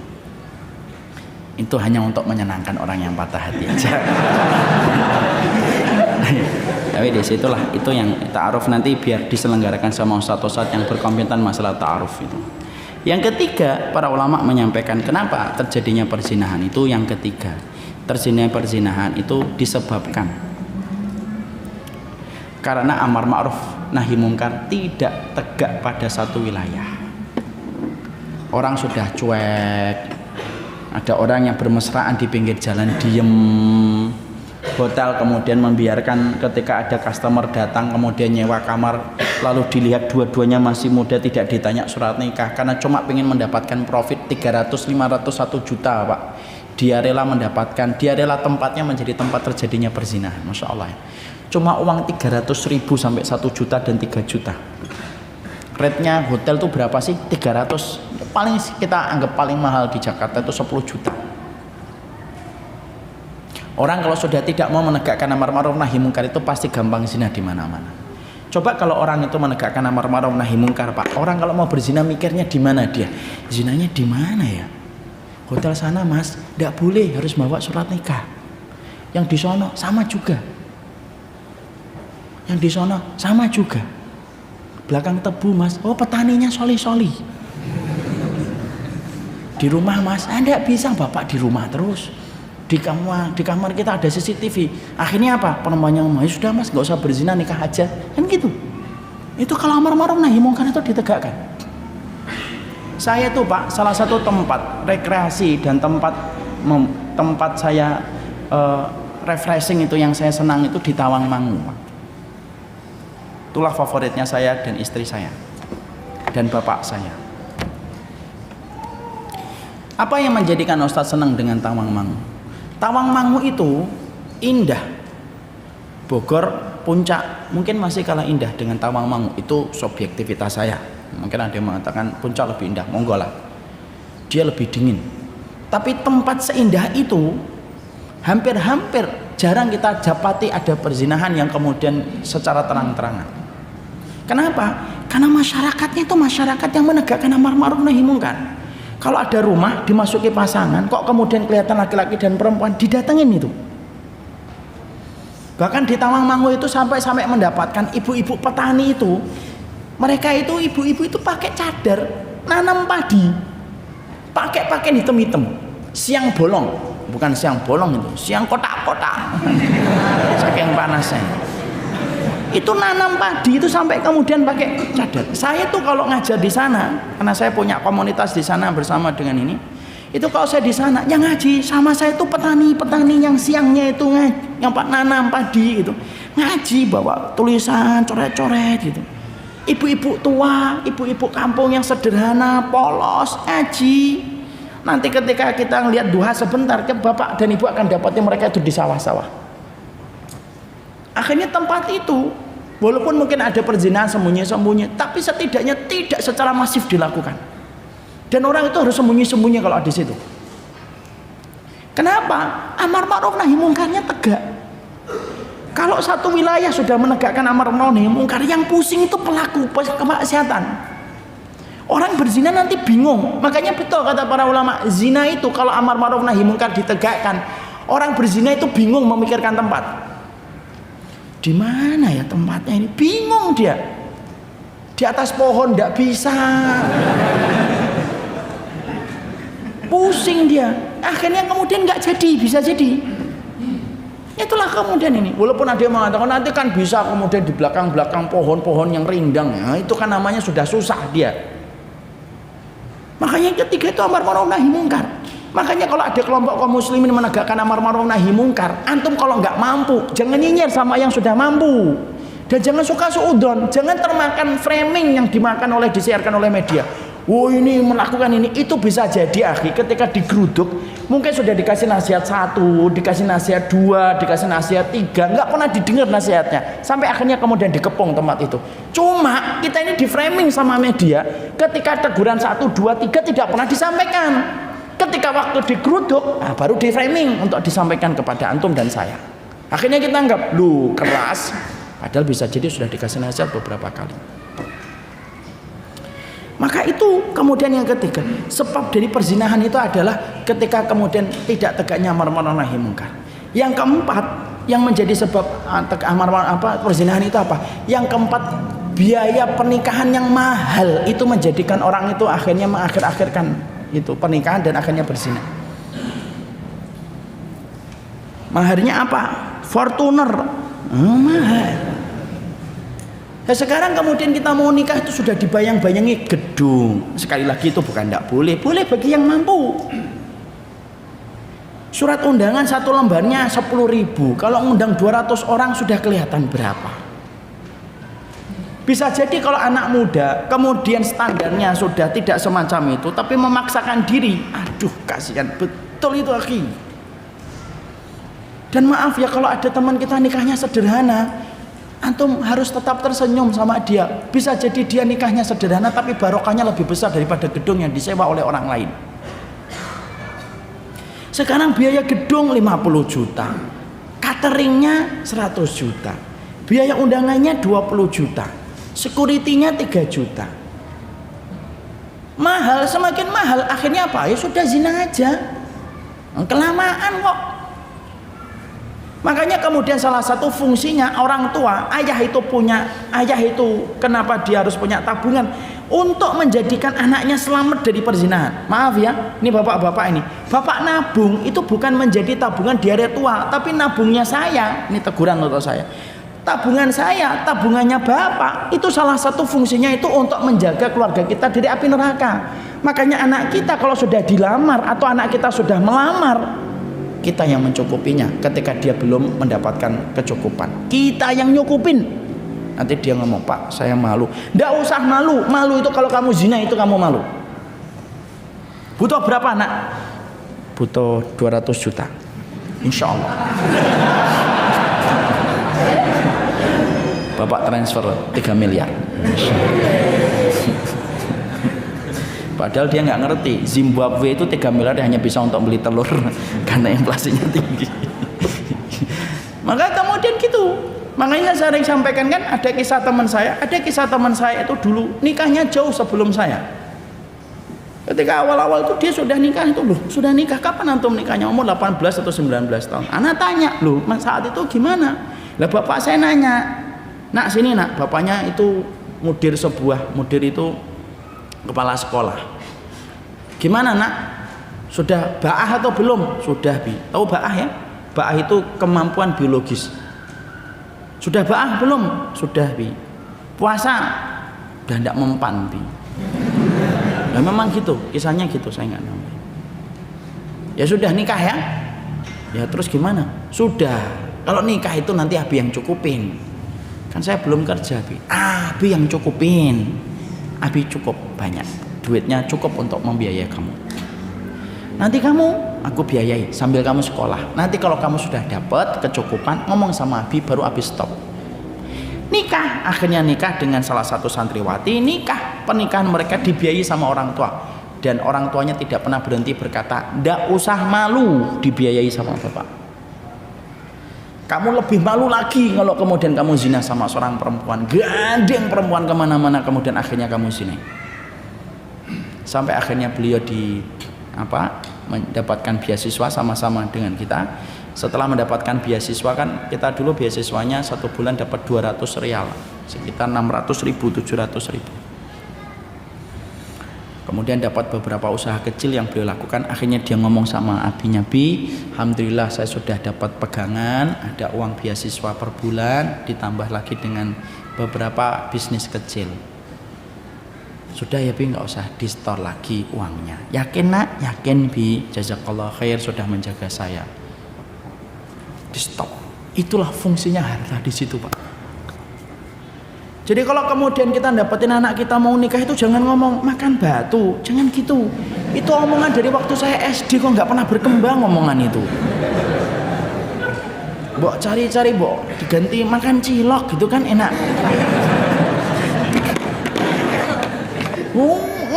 Itu hanya untuk menyenangkan orang yang patah hati aja. Tapi disitulah itu yang ta'aruf nanti biar diselenggarakan sama ustadz-ustadz yang berkompeten masalah ta'aruf itu. Yang ketiga, para ulama menyampaikan kenapa terjadinya perzinahan itu. Yang ketiga, terjadinya perzinahan itu disebabkan karena amar ma'ruf nahi mungkar tidak tegak pada satu wilayah. Orang sudah cuek, ada orang yang bermesraan di pinggir jalan diem, hotel kemudian membiarkan ketika ada customer datang kemudian nyewa kamar, lalu dilihat dua-duanya masih muda, tidak ditanya surat nikah karena cuma ingin mendapatkan profit 300, 500, 1 juta Pak. Dia rela mendapatkan, dia rela tempatnya menjadi tempat terjadinya perzinahan. Masya Allah ya. Cuma uang 300.000 sampai 1 juta dan 3 juta. Rate-nya hotel tuh berapa sih? 300. Paling kita anggap paling mahal di Jakarta itu 10 juta. Orang kalau sudah tidak mau menegakkan amar ma'ruf nahi mungkar itu pasti gampang zina di mana-mana. Coba kalau orang itu menegakkan amar ma'ruf nahi mungkar, Pak. Orang kalau mau berzina mikirnya di mana dia? Zinanya di mana ya? Hotel sana, Mas. Enggak boleh, harus bawa surat nikah. Yang di sono sama juga. Yang di sono sama juga. Belakang tebu, Mas. Oh, petaninya soli-soli. Di rumah, Mas. Enggak bisa, Bapak di rumah terus. Di kamar kita ada CCTV. Akhirnya apa? Penemuannya ngomong, ya sudah Mas, nggak usah berzina, nikah aja. Kan gitu. Itu kalau amar ma'ruf nahi mungkar itu ditegakkan. Saya tuh Pak, salah satu tempat rekreasi dan tempat saya refreshing itu yang saya senang itu di Tawangmangu, Pak. Itulah favoritnya saya dan istri saya dan bapak saya. Apa yang menjadikan Ustadz senang dengan Tawangmangu? Tawangmangu itu indah. Bogor puncak mungkin masih kalah indah dengan Tawangmangu. Itu subjektivitas saya. Mungkin ada yang mengatakan puncak lebih indah, monggo lah. Dia lebih dingin. Tapi tempat seindah itu hampir-hampir jarang kita dapati ada perzinahan yang kemudian secara terang-terangan. Kenapa? Karena masyarakatnya itu masyarakat yang menegakkan amar ma'ruf nahi mungkar. Kalau ada rumah dimasuki pasangan, kok kemudian kelihatan laki-laki dan perempuan didatengin itu. Bahkan di Tawangmangu itu sampai mendapatkan ibu-ibu petani itu, mereka itu ibu-ibu itu pakai cadar nanam padi, pakai pakaian hitam-hitam, siang bolong, bukan siang bolong itu, siang kotak-kotak, saking panasnya. Itu nanam padi itu sampai kemudian pakai cadar. Saya tuh kalau ngajar di sana, karena saya punya komunitas di sana bersama dengan ini, itu kalau saya di sana yang ngaji sama saya itu petani-petani yang siangnya itu yang nanam padi itu ngaji, bawa tulisan coret-coret gitu. Ibu-ibu tua, ibu-ibu kampung yang sederhana, polos, ngaji. Nanti ketika kita ngelihat duha sebentar, bapak dan ibu akan dapatnya mereka itu di sawah-sawah. Akhirnya tempat itu walaupun mungkin ada perzinahan sembunyi-sembunyi, tapi setidaknya tidak secara masif dilakukan. Dan orang itu harus sembunyi-sembunyi kalau di situ. Kenapa? Amar ma'ruf nahi mungkarnya tegak. Kalau satu wilayah sudah menegakkan amar ma'ruf nahi mungkar, yang pusing itu pelaku kemaksiatan. Orang berzina nanti bingung. Makanya betul kata para ulama, zina itu kalau amar ma'ruf nahi mungkar ditegakkan, orang berzina itu bingung memikirkan tempat. Di mana ya tempatnya ini? Bingung dia. Di atas pohon tidak bisa. Pusing dia. Akhirnya kemudian nggak jadi, bisa jadi. Itulah kemudian ini. Walaupun ada yang mengatakan nanti kan bisa kemudian di belakang-belakang pohon-pohon yang rindang. Nah, itu kan namanya sudah susah dia. Makanya yang ketiga itu amar ma'ruf nahi mungkar. Makanya kalau ada kelompok kaum muslimin menegakkan amar ma'ruf nahi mungkar, antum kalau nggak mampu, jangan nyinyir sama yang sudah mampu. Dan jangan suka suudon, jangan termakan framing yang disiarkan oleh media. Oh ini melakukan ini, itu bisa jadi akhi ketika digeruduk, mungkin sudah dikasih nasihat 1, dikasih nasihat 2, dikasih nasihat 3, nggak pernah didengar nasihatnya, sampai akhirnya kemudian dikepung tempat itu. Cuma kita ini di framing sama media, ketika teguran 1, 2, 3 tidak pernah disampaikan. Ketika waktu digeruduk, baru di framing untuk disampaikan kepada antum dan saya. Akhirnya kita anggap, lu keras, Padahal bisa jadi sudah dikasih nasihat beberapa kali. Maka itu kemudian yang ketiga, sebab dari perzinahan itu adalah ketika kemudian tidak tegaknya amar ma'ruf nahi munkar. Yang keempat, yang menjadi sebab perzinahan itu apa? Yang keempat, biaya pernikahan yang mahal itu menjadikan orang itu akhirnya mengakhir-akhirkan itu pernikahan dan akhirnya berzina. Maharnya apa? Fortuner. Mahal. Nah, sekarang kemudian kita mau nikah itu sudah dibayang-bayangi gedung. Sekali lagi itu bukan tidak boleh, boleh bagi yang mampu. Surat undangan satu lembarnya 10.000. Kalau undang 200 orang sudah kelihatan berapa. Bisa jadi kalau anak muda kemudian standarnya sudah tidak semacam itu, tapi memaksakan diri, aduh kasihan betul itu akhi. Dan maaf ya kalau ada teman kita nikahnya sederhana, antum harus tetap tersenyum sama dia. Bisa jadi dia nikahnya sederhana tapi barokahnya lebih besar daripada gedung yang disewa oleh orang lain. Sekarang biaya gedung 50 juta, cateringnya 100 juta, biaya undangannya 20 juta, security-nya 3 juta. Mahal, semakin mahal. Akhirnya apa? Ya sudah zina aja. Kelamaan kok. Makanya kemudian salah satu fungsinya orang tua, ayah itu kenapa dia harus punya tabungan? Untuk menjadikan anaknya selamat dari perzinahan. Maaf ya, ini bapak-bapak ini. Bapak nabung itu bukan menjadi tabungan di hari tua, tapi nabungnya saya. Ini teguran untuk saya. Tabungan saya, tabungannya bapak, itu salah satu fungsinya itu untuk menjaga keluarga kita dari api neraka. Makanya anak kita kalau sudah dilamar atau anak kita sudah melamar, kita yang mencukupinya ketika dia belum mendapatkan kecukupan. Kita yang nyukupin. Nanti dia ngomong, Pak saya malu. Nggak usah malu. Malu itu kalau kamu zina itu kamu malu. Butuh berapa nak? Butuh 200 juta. Insya Allah. Bapak transfer 3 miliar. Padahal dia nggak ngerti Zimbabwe itu 3 miliar hanya bisa untuk beli telur karena inflasinya tinggi. Maka kemudian gitu. Makanya saya sering sampaikan kan ada kisah teman saya itu dulu nikahnya jauh sebelum saya. Ketika awal-awal itu dia sudah nikah itu loh, sudah nikah kapan antum nikahnya umur 18 atau 19 tahun. Anak tanya loh, saat itu gimana? Lah bapak saya nanya, nak sini nak, bapaknya itu mudir itu kepala sekolah. Gimana nak? Sudah ba'ah atau belum? Sudah bi. Tahu ba'ah ya? Ba'ah itu kemampuan biologis. Sudah ba'ah belum? Sudah bi. Puasa? Udah tidak mempan bi. Ya memang gitu, kisahnya gitu, saya nggak tahu. Ya sudah nikah ya? Ya terus gimana? Sudah. Kalau nikah itu nanti abi yang cukupin. Kan saya belum kerja bi. Abi yang cukupin. Abi cukup banyak, duitnya cukup untuk membiayai kamu. Nanti aku biayai sambil kamu sekolah. Nanti kalau kamu sudah dapat kecukupan, ngomong sama Abi, baru Abi stop. Nikah, akhirnya nikah dengan salah satu santriwati. Pernikahan mereka dibiayai sama orang tua. Dan orang tuanya tidak pernah berhenti berkata, ndak usah malu dibiayai sama bapak. Kamu lebih malu lagi kalau kemudian kamu zina sama seorang perempuan, gandeng perempuan kemana-mana, kemudian akhirnya kamu zina. Sampai akhirnya beliau mendapatkan beasiswa sama-sama dengan kita. Setelah mendapatkan beasiswa kan kita dulu beasiswanya 1 bulan dapat 200 rial, sekitar 600.000 700.000. Kemudian dapat beberapa usaha kecil yang beliau lakukan. Akhirnya dia ngomong sama abinya, Bi, alhamdulillah saya sudah dapat pegangan, ada uang beasiswa per bulan, ditambah lagi dengan beberapa bisnis kecil. Sudah ya Bi, nggak usah di store lagi uangnya. Yakin nak? Yakin Bi, jazakallah khair sudah menjaga saya. Di stop. Itulah fungsinya harta di situ Pak. Jadi kalau kemudian kita dapetin anak kita mau nikah itu jangan ngomong makan batu, jangan gitu. Itu omongan dari waktu saya SD kok nggak pernah berkembang omongan itu. Mbok cari-cari mbok diganti makan cilok gitu kan enak.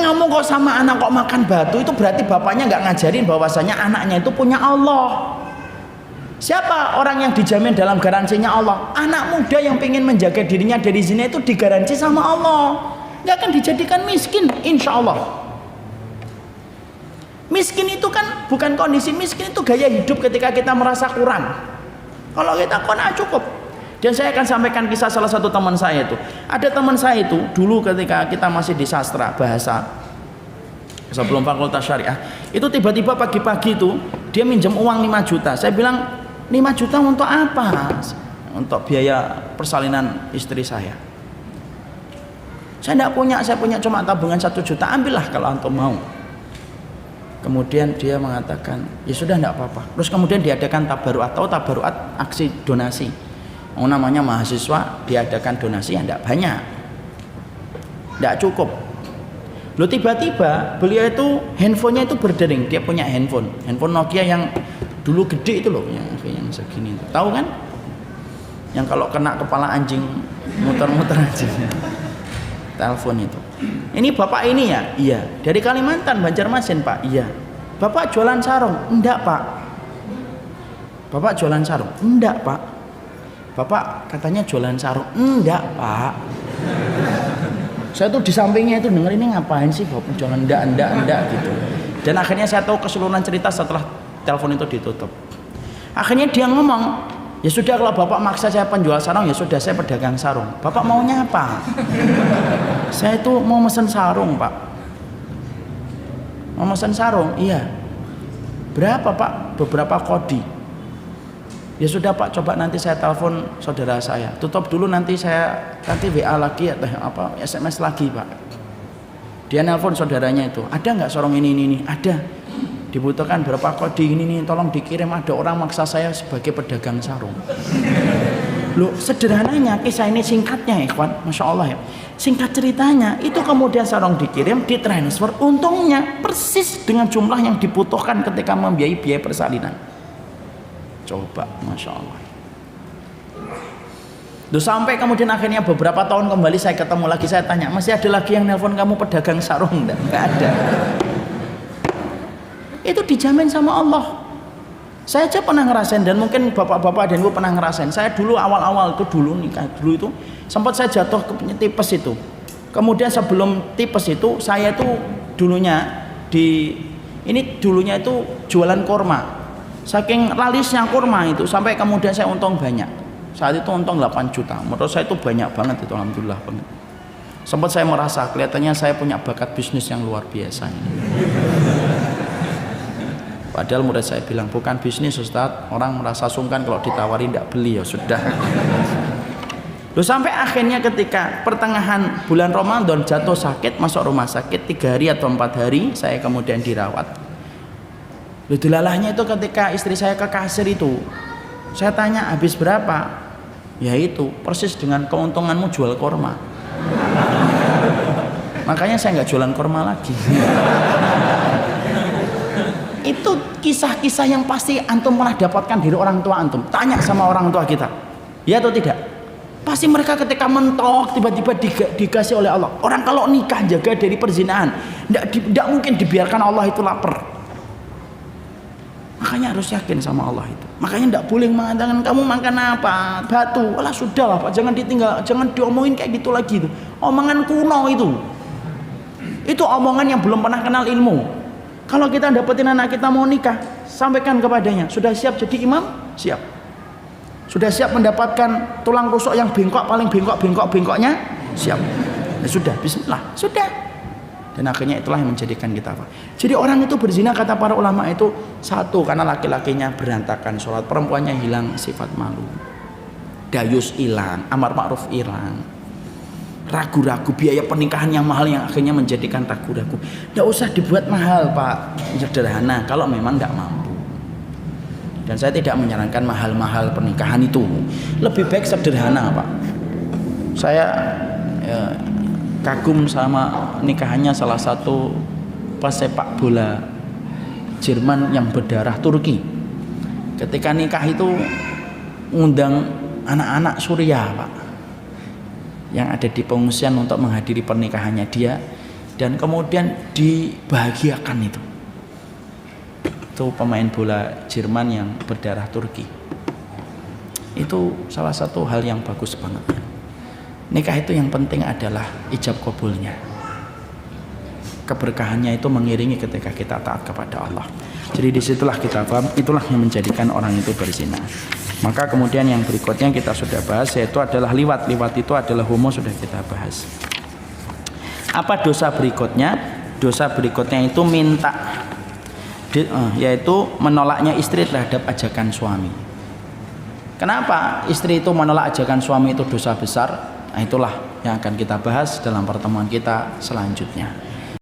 Ngomong kok sama anak kok makan batu, itu berarti bapaknya nggak ngajarin bahwasanya anaknya itu punya Allah. Siapa orang yang dijamin dalam garansinya Allah? Anak muda yang ingin menjaga dirinya dari zina itu digaransi sama Allah, nggak akan dijadikan miskin, insya Allah. Miskin itu kan bukan kondisi, miskin itu gaya hidup ketika kita merasa kurang. Kalau kita kurang cukup. Dan saya akan sampaikan kisah salah satu teman saya itu. Ada teman saya itu dulu ketika kita masih di sastra bahasa, sebelum fakultas syariah, itu tiba-tiba pagi-pagi itu dia minjem uang 5 juta. Saya bilang, 5 juta untuk apa? Untuk biaya persalinan istri saya. Saya tidak punya, saya punya cuma tabungan 1 juta, ambillah kalau antum mau. Kemudian dia mengatakan, ya sudah tidak apa-apa. Terus kemudian diadakan tabaruat, atau tabaruat aksi donasi. Namanya mahasiswa diadakan donasi yang tidak banyak, tidak cukup. Loh tiba-tiba beliau itu handphonenya itu berdering, dia punya handphone Nokia yang dulu gede itu loh, yang segini itu. Tahu kan? Yang kalau kena kepala anjing muter-muter aja. Telepon itu. Ini bapak ini ya? Iya. Dari Kalimantan, Banjarmasin Pak? Iya. Bapak jualan sarung? Enggak Pak. Bapak jualan sarung? Enggak Pak. Bapak katanya jualan sarung? Enggak Pak. Saya tuh di sampingnya itu denger, ini ngapain sih Bapak jualan? Enggak gitu. Dan akhirnya saya tahu keseluruhan cerita setelah telepon itu ditutup. Akhirnya dia ngomong, ya sudah kalau Bapak maksa saya penjual sarung, ya sudah saya pedagang sarung. Bapak maunya apa? Saya itu mau mesen sarung Pak. Mau mesen sarung? Iya. Berapa Pak? Beberapa kodi. Ya sudah Pak, coba nanti saya telepon saudara saya. Tutup dulu, nanti WA lagi atau apa, SMS lagi Pak. Dia nelpon saudaranya itu, ada nggak sarung ini? Ada. Dibutuhkan berapa kode ini nih, tolong dikirim, ada orang maksa saya sebagai pedagang sarung. Loh, sederhananya kisah ini singkatnya ikhwan, Masya Allah ya. Singkat ceritanya, itu kemudian sarung dikirim, ditransfer, untungnya persis dengan jumlah yang dibutuhkan ketika membiayai biaya persalinan. Coba, Masya Allah. Loh, sampai kemudian akhirnya beberapa tahun kembali saya ketemu lagi, saya tanya, masih ada lagi yang nelpon kamu pedagang sarung? Enggak ada. Itu dijamin sama Allah. Saya aja pernah ngerasain, dan mungkin bapak-bapak dan ibu pernah ngerasain. Saya dulu awal-awal itu dulu nikah dulu itu sempat saya jatuh ke tipes itu. Kemudian sebelum tipes itu saya itu dulunya itu jualan kurma. Saking lalisnya kurma itu sampai kemudian saya untung banyak. Saat itu untung 8 juta. Menurut saya itu banyak banget itu, alhamdulillah banget. Sempat saya merasa kelihatannya saya punya bakat bisnis yang luar biasa ini. Padahal murid saya bilang, bukan bisnis Ustadz, orang merasa sungkan kalau ditawari tidak beli, ya sudah. Loh, sampai akhirnya ketika pertengahan bulan Ramadan jatuh sakit, masuk rumah sakit 3 hari atau 4 hari, saya kemudian dirawat. Loh, dilalahnya itu ketika istri saya ke kasir itu, saya tanya habis berapa? Ya itu, persis dengan keuntunganmu jual kurma. Makanya saya nggak jualan kurma lagi. Itu kisah-kisah yang pasti antum pernah dapatkan dari orang tua antum. Tanya sama orang tua kita, ya atau tidak? Pasti mereka ketika mentok tiba-tiba dikasih oleh Allah. Orang kalau nikah jaga dari perzinahan, tidak mungkin dibiarkan Allah itu lapar. Makanya harus yakin sama Allah itu. Makanya tidak boleh mengatakan kamu makan apa, batu. Alah sudahlah Pak, jangan ditinggal, jangan diomongin kayak gitu lagi itu. Omongan kuno itu. Itu omongan yang belum pernah kenal ilmu. Kalau kita dapetin anak kita mau nikah, sampaikan kepadanya, sudah siap jadi imam? Siap. Sudah siap mendapatkan tulang rusuk yang bengkok, paling bengkoknya? Siap. Ya sudah, bismillah, sudah. Dan akhirnya itulah yang menjadikan kita apa? Jadi orang itu berzina, kata para ulama itu, satu, karena laki-lakinya berantakan sholat, perempuannya hilang sifat malu, dayus hilang, amar ma'ruf hilang, ragu-ragu, biaya pernikahan yang mahal yang akhirnya menjadikan ragu-ragu. Tidak usah dibuat mahal Pak, sederhana kalau memang tidak mampu. Dan saya tidak menyarankan mahal-mahal pernikahan itu, lebih baik sederhana Pak. Saya kagum sama nikahannya salah satu pesepak bola Jerman yang berdarah Turki. Ketika nikah itu ngundang anak-anak Suriah Pak, yang ada di pengungsian untuk menghadiri pernikahannya dia, dan kemudian dibahagiakan itu. Itu pemain bola Jerman yang berdarah Turki. Itu salah satu hal yang bagus banget. Nikah itu yang penting adalah ijab kabulnya. Keberkahannya itu mengiringi ketika kita taat kepada Allah. Jadi disitulah kita paham, itulah yang menjadikan orang itu berzina. Maka kemudian yang berikutnya kita sudah bahas, yaitu adalah liwat. Liwat itu adalah homo, sudah kita bahas. Apa dosa berikutnya? Dosa berikutnya itu minta, yaitu menolaknya istri terhadap ajakan suami. Kenapa istri itu menolak ajakan suami itu dosa besar? Nah, itulah yang akan kita bahas dalam pertemuan kita selanjutnya.